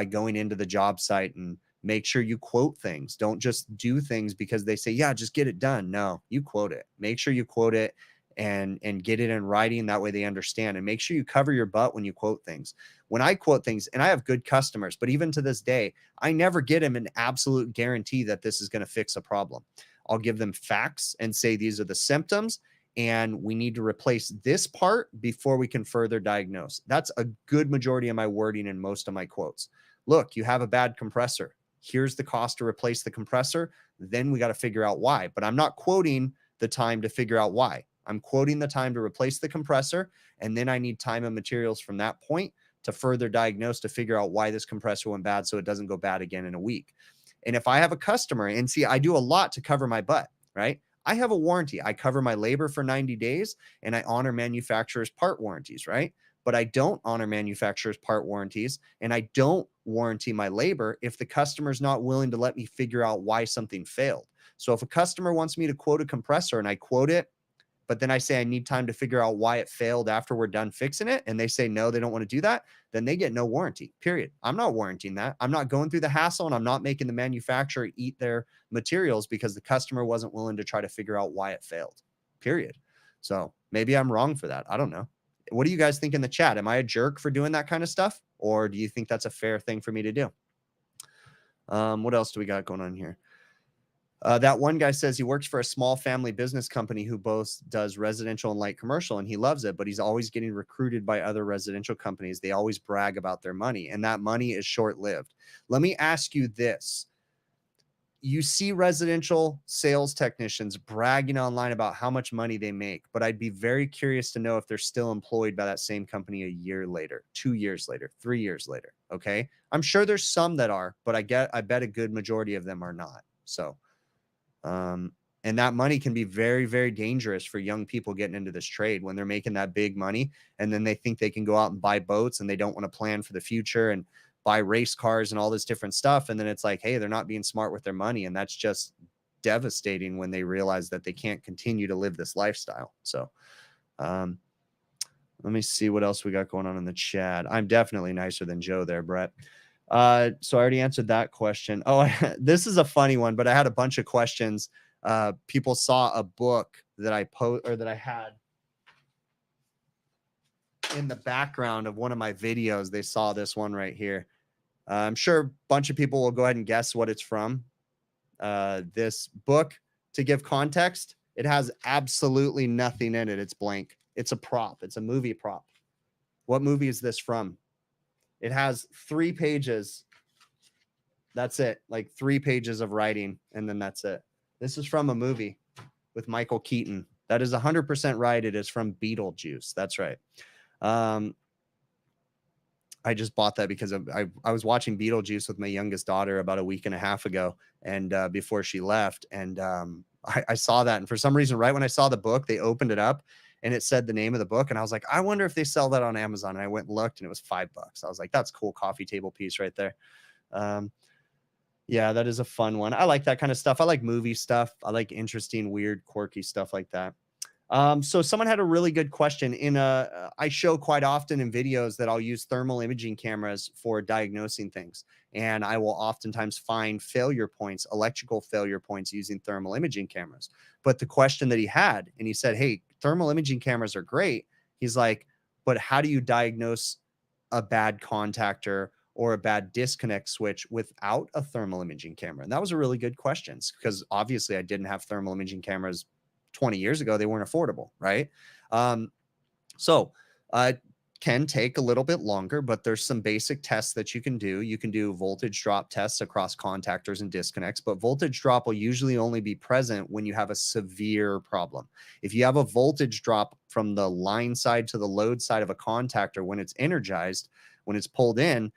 going into the job site, and make sure you quote things. Don't just do things because they say, yeah, just get it done. No, you quote it. Make sure you quote it and get it in writing. That way they understand, and make sure you cover your butt when you quote things. When I quote things, and I have good customers, but even to this day, I never get them an absolute guarantee that this is going to fix a problem. I'll give them facts and say, these are the symptoms, and we need to replace this part before we can further diagnose. That's a good majority of my wording in most of my quotes. Look, you have a bad compressor. Here's the cost to replace the compressor. Then we got to figure out why. But I'm not quoting the time to figure out why. I'm quoting the time to replace the compressor, and then I need time and materials from that point to further diagnose, to figure out why this compressor went bad so it doesn't go bad again in a week. And if I have a customer, and see, I do a lot to cover my butt, right? I have a warranty. I cover my labor for 90 days, and I honor manufacturers' part warranties, right? But I don't honor manufacturers' part warranties, and I don't warranty my labor if the customer's not willing to let me figure out why something failed. So if a customer wants me to quote a compressor and I quote it, but then I say I need time to figure out why it failed after we're done fixing it, and they say no, they don't want to do that, then they get no warranty, period. I'm not warranting that. I'm not going through the hassle, and I'm not making the manufacturer eat their materials because the customer wasn't willing to try to figure out why it failed, period. So maybe I'm wrong for that. I don't know. What do you guys think in the chat? Am I a jerk for doing that kind of stuff? Or do you think that's a fair thing for me to do? What else do we got going on here? That one guy says he works for a small family business company who both does residential and light commercial, and he loves it, but he's always getting recruited by other residential companies. They always brag about their money, and that money is short-lived. Let me ask you this. You see residential sales technicians bragging online about how much money they make, but I'd be very curious to know if they're still employed by that same company a year later, 2 years later, 3 years later. Okay. I'm sure there's some that are, but I bet a good majority of them are not. So, and that money can be very, very dangerous for young people getting into this trade when they're making that big money. And then they think they can go out and buy boats, and they don't want to plan for the future and buy race cars and all this different stuff. And then it's like, hey, they're not being smart with their money. And that's just devastating when they realize that they can't continue to live this lifestyle. So, let me see what else we got going on in the chat. I'm definitely nicer than Joe there, Brett. So I already answered that question. Oh, this is a funny one, but I had a bunch of questions. People saw a book that I had in the background of one of my videos. They saw this one right here. I'm sure a bunch of people will go ahead and guess what it's from. This book, to give context, it has absolutely nothing in it. It's blank. It's a prop. It's a movie prop. What movie is this from? It has 3 pages. That's it. Like 3 pages of writing, and then that's it. This is from a movie with Michael Keaton. That is 100% right. It is from Beetlejuice. That's right. I just bought that because I was watching Beetlejuice with my youngest daughter about a week and a half ago, and before she left, and I saw that, and for some reason, right when I saw the book, they opened it up, and it said the name of the book, and I was like, I wonder if they sell that on Amazon. And I went and looked, and it was $5. I was like, that's a cool coffee table piece right there. Yeah, that is a fun one. I like that kind of stuff. I like movie stuff. I like interesting, weird, quirky stuff like that. So someone had a really good question I show quite often in videos that I'll use thermal imaging cameras for diagnosing things. And I will oftentimes find failure points, electrical failure points using thermal imaging cameras. But the question that he had, and he said, hey, thermal imaging cameras are great. He's like, but how do you diagnose a bad contactor or a bad disconnect switch without a thermal imaging camera? And that was a really good question, because obviously I didn't have thermal imaging cameras 20 years ago. They weren't affordable, right? So can take a little bit longer, but there's some basic tests that you can do. You can do voltage drop tests across contactors and disconnects, but voltage drop will usually only be present when you have a severe problem. If you have a voltage drop from the line side to the load side of a contactor when it's energized, when it's pulled in,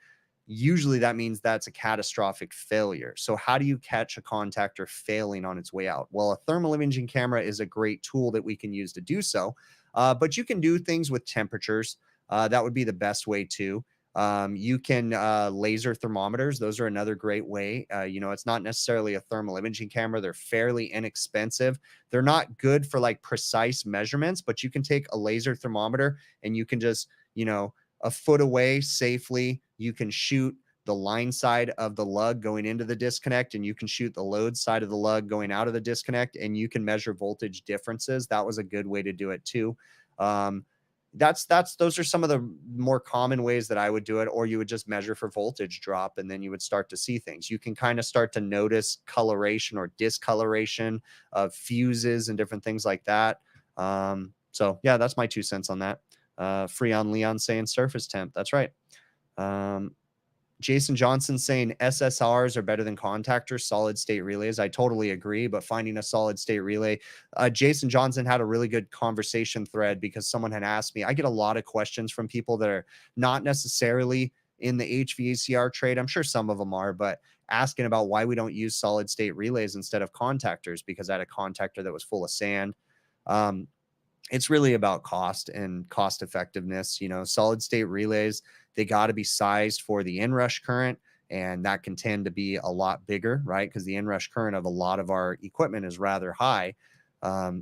usually that means that's a catastrophic failure. So how do you catch a contactor failing on its way out? Well, a thermal imaging camera is a great tool that we can use to do so. But you can do things with temperatures. That would be the best way too. You can laser thermometers. Those are another great way. It's not necessarily a thermal imaging camera. They're fairly inexpensive. They're not good for like precise measurements, but you can take a laser thermometer and you can just, a foot away safely, you can shoot the line side of the lug going into the disconnect, and you can shoot the load side of the lug going out of the disconnect, and you can measure voltage differences. That was a good way to do it too. Those are some of the more common ways that I would do it. Or you would just measure for voltage drop, and then you would start to see things. You can kind of start to notice coloration or discoloration of fuses and different things like that. So yeah, that's my 2 cents on that. Freon Leon saying surface temp. That's right. Jason Johnson saying SSRs are better than contactors, solid state relays. I totally agree, but finding a solid state relay. Jason Johnson had a really good conversation thread because someone had asked me. I get a lot of questions from people that are not necessarily in the HVACR trade. I'm sure some of them are, but asking about why we don't use solid state relays instead of contactors, because I had a contactor that was full of sand. It's really about cost and cost effectiveness. Solid state relays, they got to be sized for the inrush current, and that can tend to be a lot bigger, right? Because the inrush current of a lot of our equipment is rather high.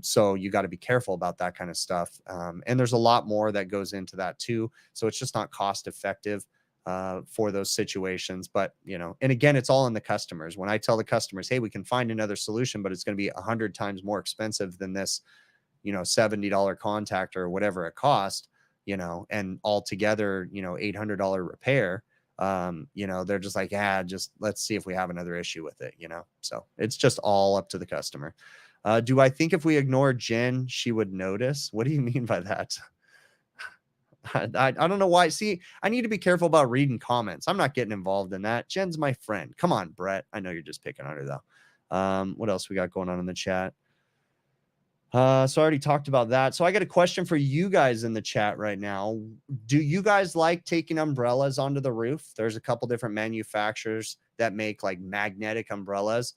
So you got to be careful about that kind of stuff. And there's a lot more that goes into that too. So it's just not cost effective for those situations. But, and again, it's all in the customers. When I tell the customers, hey, we can find another solution, but it's going to be 100 times more expensive than this, $70 contactor or whatever it cost, and altogether, $800 repair, they're just like, just let's see if we have another issue with it, so it's just all up to the customer. Do I think if we ignore Jen, she would notice? What do you mean by that? I don't know why. See, I need to be careful about reading comments. I'm not getting involved in that. Jen's my friend. Come on, Brett. I know you're just picking on her though. What else we got going on in the chat? So I already talked about that. So I got a question for you guys in the chat right now. Do you guys like taking umbrellas onto the roof? There's a couple different manufacturers that make like magnetic umbrellas.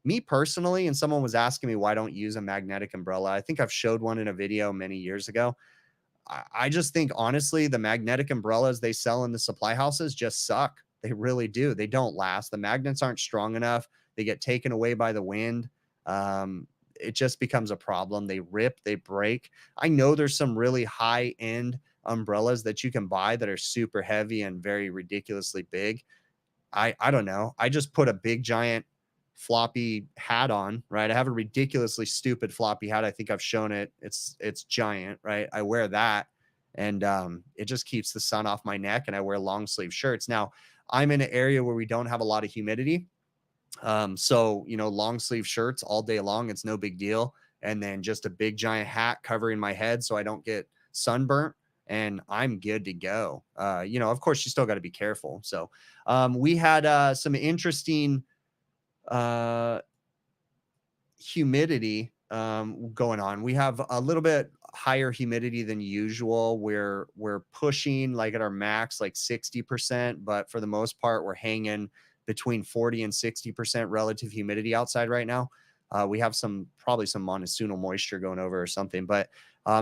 Me personally, and someone was asking me why I don't use a magnetic umbrella. I think I've showed one in a video many years ago. I just think, honestly, the magnetic umbrellas they sell in the supply houses just suck. They really do. They don't last. The magnets aren't strong enough. They get taken away by the wind. It just becomes a problem. They rip, they break. I know there's some really high end umbrellas that you can buy that are super heavy and very ridiculously big. I don't know. I just put a big giant floppy hat on, right? I have a ridiculously stupid floppy hat. I think I've shown it. It's giant, right? I wear that, and it just keeps the sun off my neck, and I wear long sleeve shirts. Now, I'm in an area where we don't have a lot of humidity. So, you know, long sleeve shirts all day long, it's no big deal. And then just a big giant hat covering my head so I don't get sunburnt, and I'm good to go. You know, of course, you still got to be careful. So, we had some interesting uh, humidity going on. We have a little bit higher humidity than usual. We're pushing like at our max like 60%, but for the most part, we're hanging between 40 and 60% relative humidity outside right now. We have probably some monsoonal moisture going over or something, but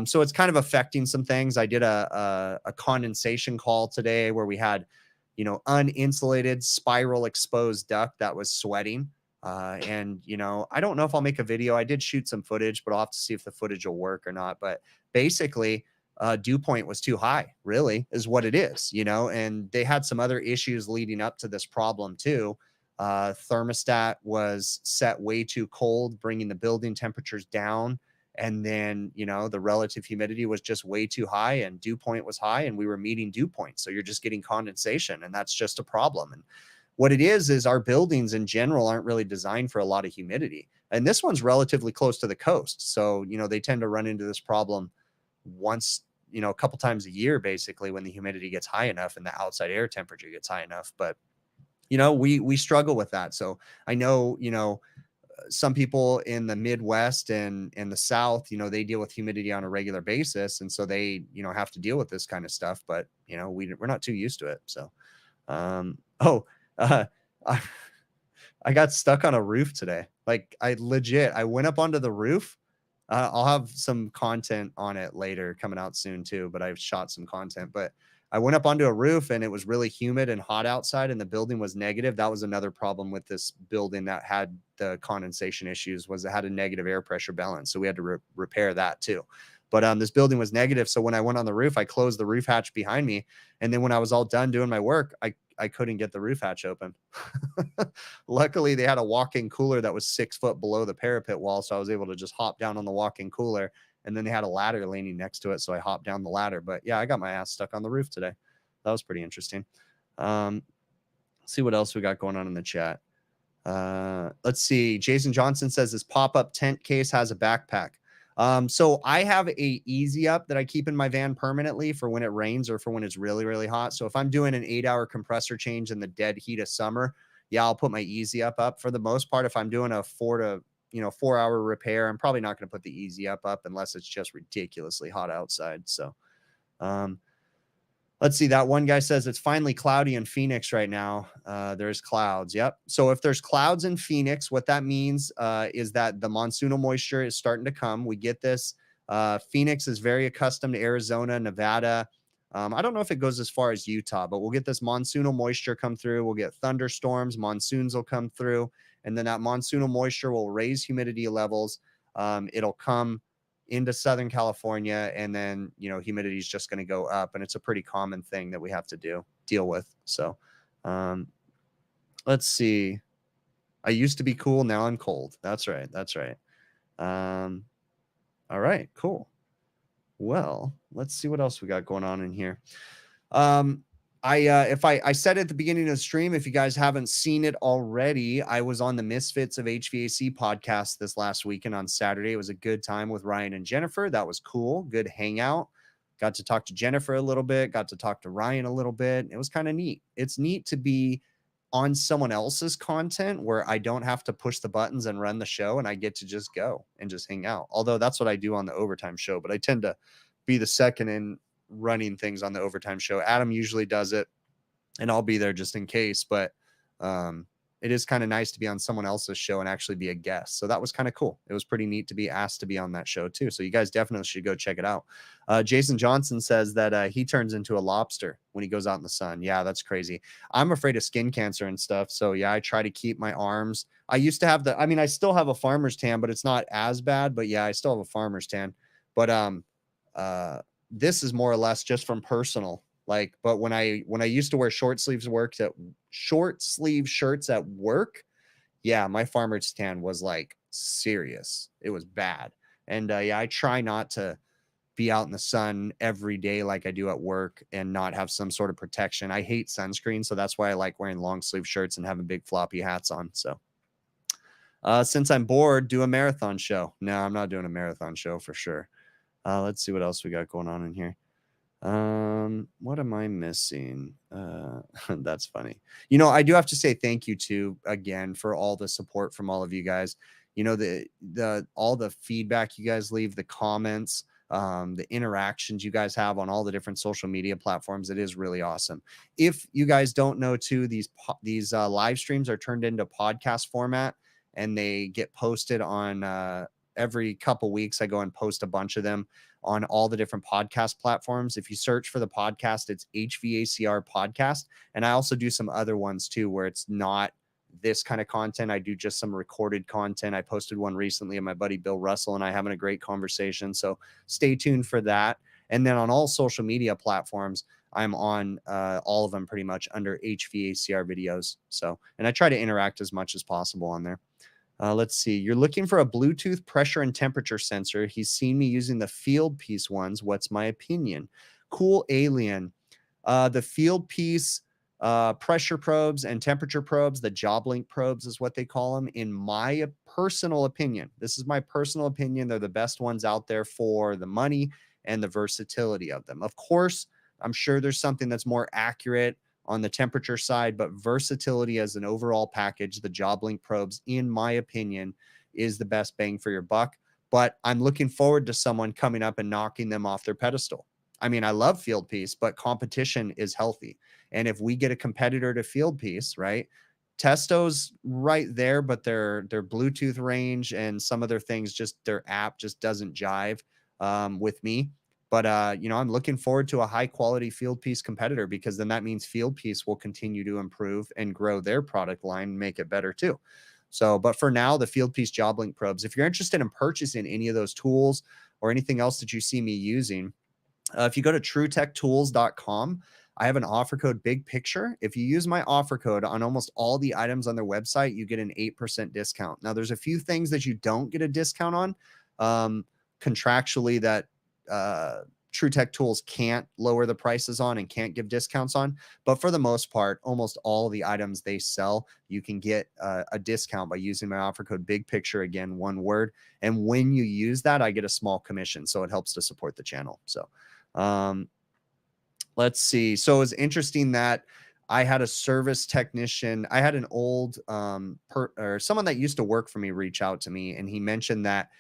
so it's kind of affecting some things. I did a condensation call today where we had, you know, uninsulated spiral exposed duct that was sweating. And, you know, I don't know if I'll make a video. I did shoot some footage, but I'll have to see if the footage will work or not. But basically, dew point was too high, really, is what it is, you know, and they had some other issues leading up to this problem, too. Thermostat was set way too cold, bringing the building temperatures down. And then, you know, the relative humidity was just way too high and dew point was high, and we were meeting dew point. So you're just getting condensation, and that's just a problem. And what it is our buildings in general aren't really designed for a lot of humidity. And this one's relatively close to the coast. So, you know, they tend to run into this problem once, you know, a couple times a year, basically, when the humidity gets high enough and the outside air temperature gets high enough. But, you know, we struggle with that. So I know, you know, some people in the Midwest and the South, you know, they deal with humidity on a regular basis. And so they, you know, have to deal with this kind of stuff. But, you know, we're not too used to it. So, oh, uh, I, I got stuck on a roof today. Like I went up onto the roof. I'll have some content on it later coming out soon too, but I've shot some content. But I went up onto a roof and it was really humid and hot outside and the building was negative. That was another problem with this building that had the condensation issues, was it had a negative air pressure balance. So we had to repair that too. But this building was negative. So when I went on the roof, I closed the roof hatch behind me. And then when I was all done doing my work, I couldn't get the roof hatch open. Luckily, they had a walk-in cooler that was 6 foot below the parapet wall. So I was able to just hop down on the walk-in cooler. And then they had a ladder leaning next to it. So I hopped down the ladder. But yeah, I got my ass stuck on the roof today. That was pretty interesting. See what else we got going on in the chat. Let's see. Jason Johnson says this pop-up tent case has a backpack. So I have a easy up that I keep in my van permanently for when it rains or for when it's really, really hot. So if I'm doing an 8-hour compressor change in the dead heat of summer, yeah, I'll put my easy up for the most part. If I'm doing a 4-hour repair, I'm probably not going to put the easy up unless it's just ridiculously hot outside. So, let's see. That one guy says it's finally cloudy in Phoenix right now. There's clouds. Yep. So if there's clouds in Phoenix, what that means is that the monsoonal moisture is starting to come. We get this. Phoenix is very accustomed to Arizona, Nevada. I don't know if it goes as far as Utah, but we'll get this monsoonal moisture come through. We'll get thunderstorms. Monsoons will come through. And then that monsoonal moisture will raise humidity levels. It'll come into Southern California, and then, you know, humidity is just going to go up, and it's a pretty common thing that we have to deal with. So, let's see. I used to be cool. Now I'm cold. That's right. That's right. All right, cool. Well, let's see what else we got going on in here. I said at the beginning of the stream, if you guys haven't seen it already, I was on the Misfits of HVAC podcast this last weekend on Saturday. It was a good time with Ryan and Jennifer. That was cool. Good hangout. Got to talk to Jennifer a little bit, got to talk to Ryan a little bit. It was kind of neat. It's neat to be on someone else's content where I don't have to push the buttons and run the show, and I get to just go and just hang out. Although that's what I do on the overtime show, but I tend to be the second in running things on the overtime show. Adam usually does it, and I'll be there just in case. But it is kind of nice to be on someone else's show and actually be a guest. So that was kind of cool. It was pretty neat to be asked to be on that show too. So you guys definitely should go check it out. Jason Johnson says that he turns into a lobster when he goes out in the sun. Yeah, that's crazy. I'm afraid of skin cancer and stuff. So yeah, I try to keep my arms. I used to have I still have a farmer's tan, but it's not as bad. But yeah, I still have a farmer's tan. But this is more or less just from personal. But when I used to wear short sleeves work short sleeve shirts at work, yeah, my farmer's tan was like serious. It was bad. And yeah, I try not to be out in the sun every day like I do at work and not have some sort of protection. I hate sunscreen, so that's why I like wearing long sleeve shirts and having big floppy hats on. So since I'm bored, do a marathon show. No, I'm not doing a marathon show for sure. Let's see what else we got going on in here. What am I missing? That's funny. You know, I do have to say thank you to again for all the support from all of you guys. You know, the all the feedback you guys leave, the comments, the interactions you guys have on all the different social media platforms. It is really awesome. If you guys don't know too, these live streams are turned into podcast format and they get posted on every couple weeks. I go and post a bunch of them on all the different podcast platforms. If you search for the podcast, it's HVACR podcast. And I also do some other ones too, where it's not this kind of content. I do just some recorded content. I posted one recently of my buddy Bill Russell and I having a great conversation. So stay tuned for that. And then on all social media platforms, I'm on all of them pretty much under HVACR videos. So, and I try to interact as much as possible on there. Let's see. You're looking for a Bluetooth pressure and temperature sensor. He's seen me using the field piece ones. What's my opinion? Cool alien. The field piece pressure probes and temperature probes, the job link probes is what they call them. In my personal opinion, this is my personal opinion. They're the best ones out there for the money and the versatility of them. Of course, I'm sure there's something that's more accurate on the temperature side, but versatility as an overall package, the job link probes, in my opinion, is the best bang for your buck. But I'm looking forward to someone coming up and knocking them off their pedestal. I mean, I love field piece, but competition is healthy. And if we get a competitor to field piece, right? Testo's right there, but their Bluetooth range and some of their things, just their app just doesn't jive with me. But, you know, I'm looking forward to a high quality field piece competitor because then that means field piece will continue to improve and grow their product line and make it better too. So, but for now, the field piece job link probes, if you're interested in purchasing any of those tools or anything else that you see me using, if you go to truetech.tools.com, I have an offer code Big Picture. If you use my offer code on almost all the items on their website, you get an 8% discount. Now, there's a few things that you don't get a discount on contractually that TrueTech Tools can't lower the prices on and can't give discounts on. But for the most part, almost all the items they sell, you can get a discount by using my offer code Big Picture, again, one word. And when you use that, I get a small commission. So it helps to support the channel. So let's see. So it was interesting that I had a service technician. I had an old or someone that used to work for me reach out to me, and he mentioned that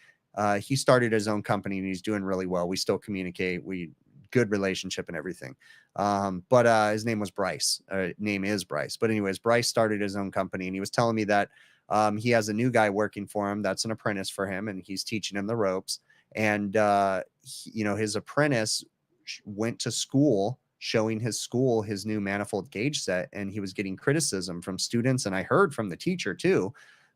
he started his own company and he's doing really well. We still communicate. We good relationship and everything. But his name was Bryce. Name is Bryce. But anyways, Bryce started his own company and he was telling me that he has a new guy working for him that's an apprentice for him, and he's teaching him the ropes. And you know, his apprentice went to school showing his school his new manifold gauge set, and he was getting criticism from students, and I heard from the teacher too,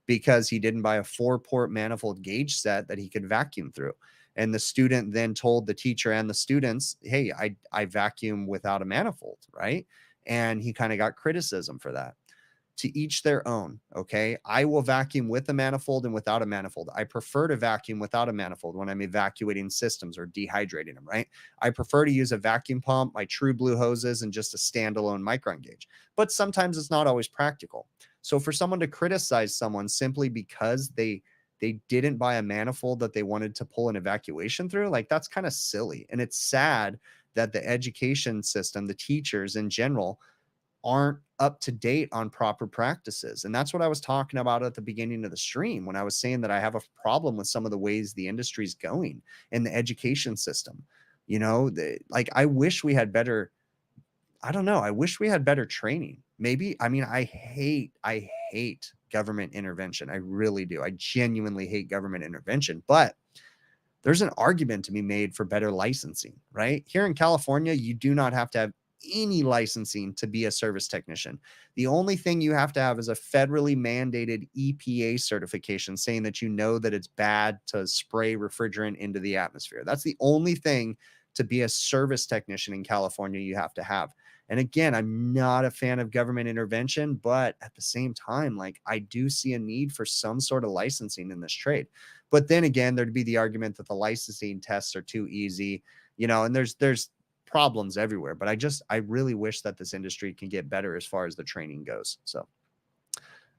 because he didn't buy a 4-port manifold gauge set that he could vacuum through. And the student then told the teacher and the students, hey, I vacuum without a manifold, right? And he kind of got criticism for that. To each their own, okay? I will vacuum with a manifold and without a manifold. I prefer to vacuum without a manifold when I'm evacuating systems or dehydrating them, right? I prefer to use a vacuum pump, my True Blue hoses, and just a standalone micron gauge. But sometimes it's not always practical. So for someone to criticize someone simply because they didn't buy a manifold that they wanted to pull an evacuation through, like that's kind of silly. And it's sad that the education system, the teachers in general, aren't up to date on proper practices. And that's what I was talking about at the beginning of the stream when I was saying that I have a problem with some of the ways the industry's going in the education system. You know, like I wish we had better, I don't know, I wish we had better training. Maybe, I mean, I hate government intervention. I really do. I genuinely hate government intervention, but there's an argument to be made for better licensing, right? Here in California, you do not have to have any licensing to be a service technician. The only thing you have to have is a federally mandated EPA certification saying that you know that it's bad to spray refrigerant into the atmosphere. That's the only thing to be a service technician in California you have to have. And again, I'm not a fan of government intervention, but at the same time, like I do see a need for some sort of licensing in this trade. But then again, there'd be the argument that the licensing tests are too easy, and there's problems everywhere. But I really wish that this industry can get better as far as the training goes. So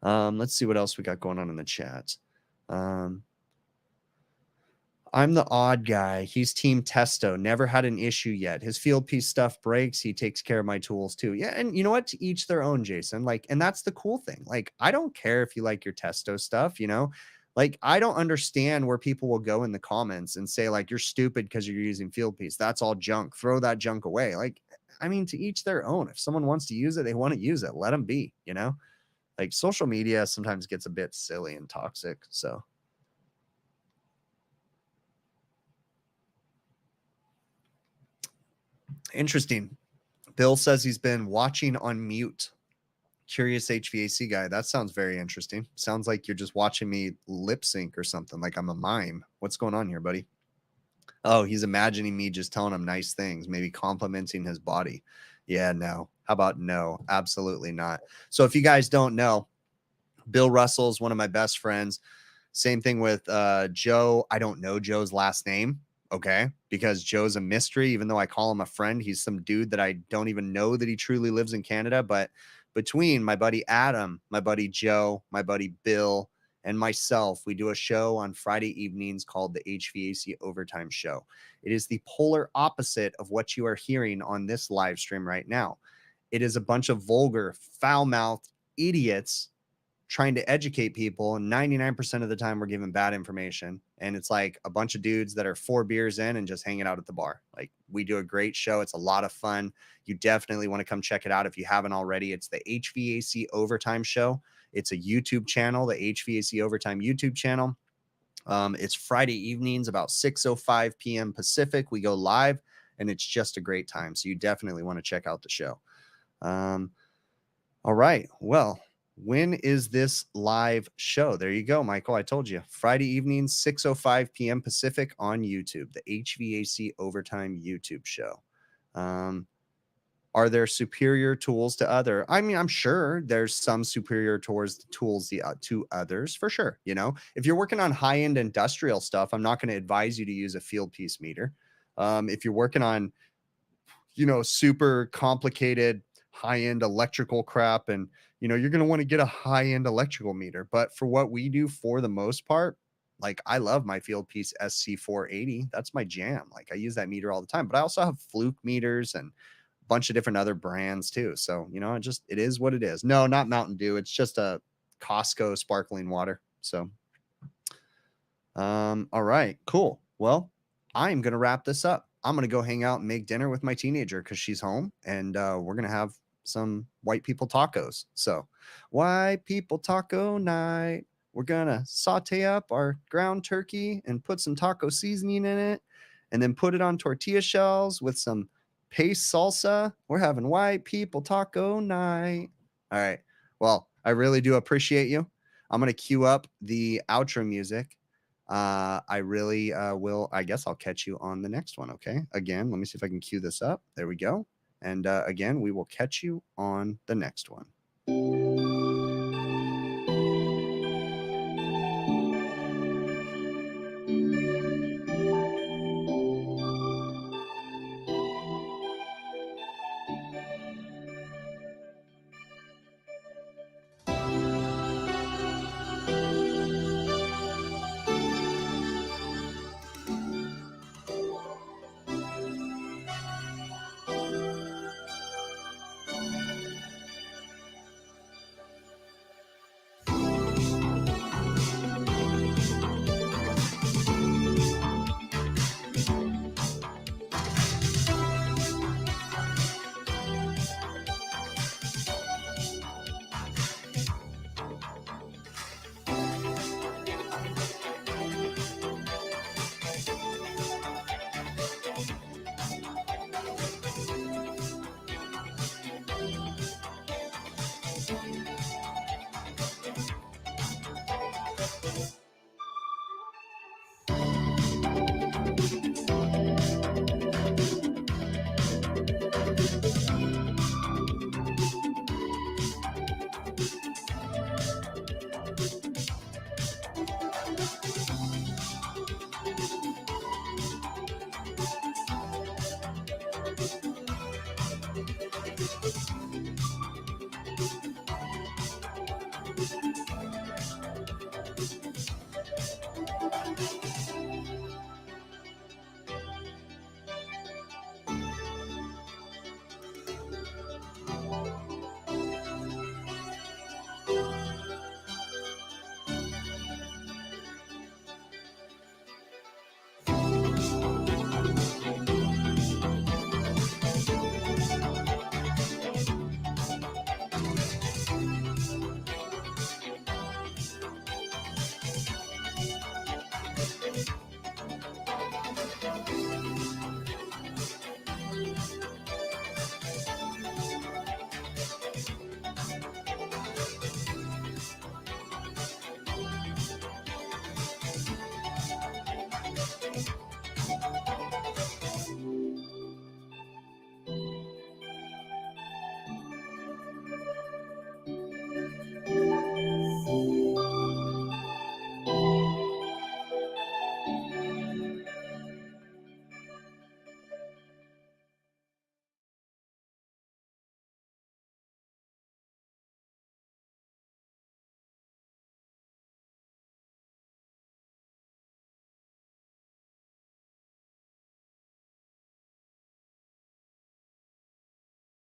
let's see what else we got going on in the chat. I'm the odd guy. He's team Testo. Never had an issue yet. His field piece stuff breaks. He takes care of my tools too. Yeah. And you know what? To each their own, Jason. Like, and that's the cool thing. Like, I don't care if you like your Testo stuff, like, I don't understand where people will go in the comments and say, like, you're stupid because you're using field piece. That's all junk. Throw that junk away. Like, I mean, to each their own. If someone wants to use it, they want to use it. Let them be, Like, social media sometimes gets a bit silly and toxic. So. Interesting. Bill says he's been watching on mute. Curious HVAC guy. That sounds very interesting. Sounds like you're just watching me lip sync or something, like I'm a mime. What's going on here, buddy? Oh, he's imagining me just telling him nice things, maybe complimenting his body. Yeah, no. How about no? Absolutely not. So if you guys don't know, Bill Russell's one of my best friends. Same thing with Joe. I don't know Joe's last name. Okay. Because Joe's a mystery, even though I call him a friend. He's some dude that I don't even know that he truly lives in Canada. But between my buddy Adam, my buddy Joe, my buddy Bill, and myself, we do a show on Friday evenings called the HVAC Overtime Show. It is the polar opposite of what you are hearing on this live stream right now. It is a bunch of vulgar, foul-mouthed idiots trying to educate people, and 99% of the time we're giving bad information. And it's like a bunch of dudes that are 4 beers in and just hanging out at the bar. Like, we do a great show. It's a lot of fun. You definitely want to come check it out if you haven't already. It's the HVAC Overtime Show. It's a YouTube channel, the HVAC Overtime YouTube channel. It's Friday evenings about 6:05 p.m. Pacific. We go live, and it's just a great time. So you definitely want to check out the show. All right. Well, when is this live show? There you go, Michael. I told you. Friday evening, 6:05 p.m. Pacific on YouTube, the HVAC Overtime YouTube show. Are there superior tools to other? I mean, I'm sure there's some superior tools to others for sure. If you're working on high-end industrial stuff, I'm not going to advise you to use a field piece meter. If you're working on, super complicated high-end electrical crap, and you're going to want to get a high-end electrical meter. But for what we do, for the most part, like, I love my field piece SC480. That's my jam. Like, I use that meter all the time. But I also have fluke meters and a bunch of different other brands too. So it is what it is. No, not Mountain Dew. It's just a Costco sparkling water. So all right, cool. Well, I'm gonna wrap this up. I'm gonna go hang out and make dinner with my teenager because she's home, and we're gonna have some white people tacos. So, white people taco night. We're gonna saute up our ground turkey and put some taco seasoning in it, and then put it on tortilla shells with some paste salsa. We're having white people taco night. All right. Well, I really do appreciate you. I'm gonna cue up the outro music. I really will. I guess I'll catch you on the next one. Okay. Again, let me see if I can cue this up. There we go. And again, we will catch you on the next one.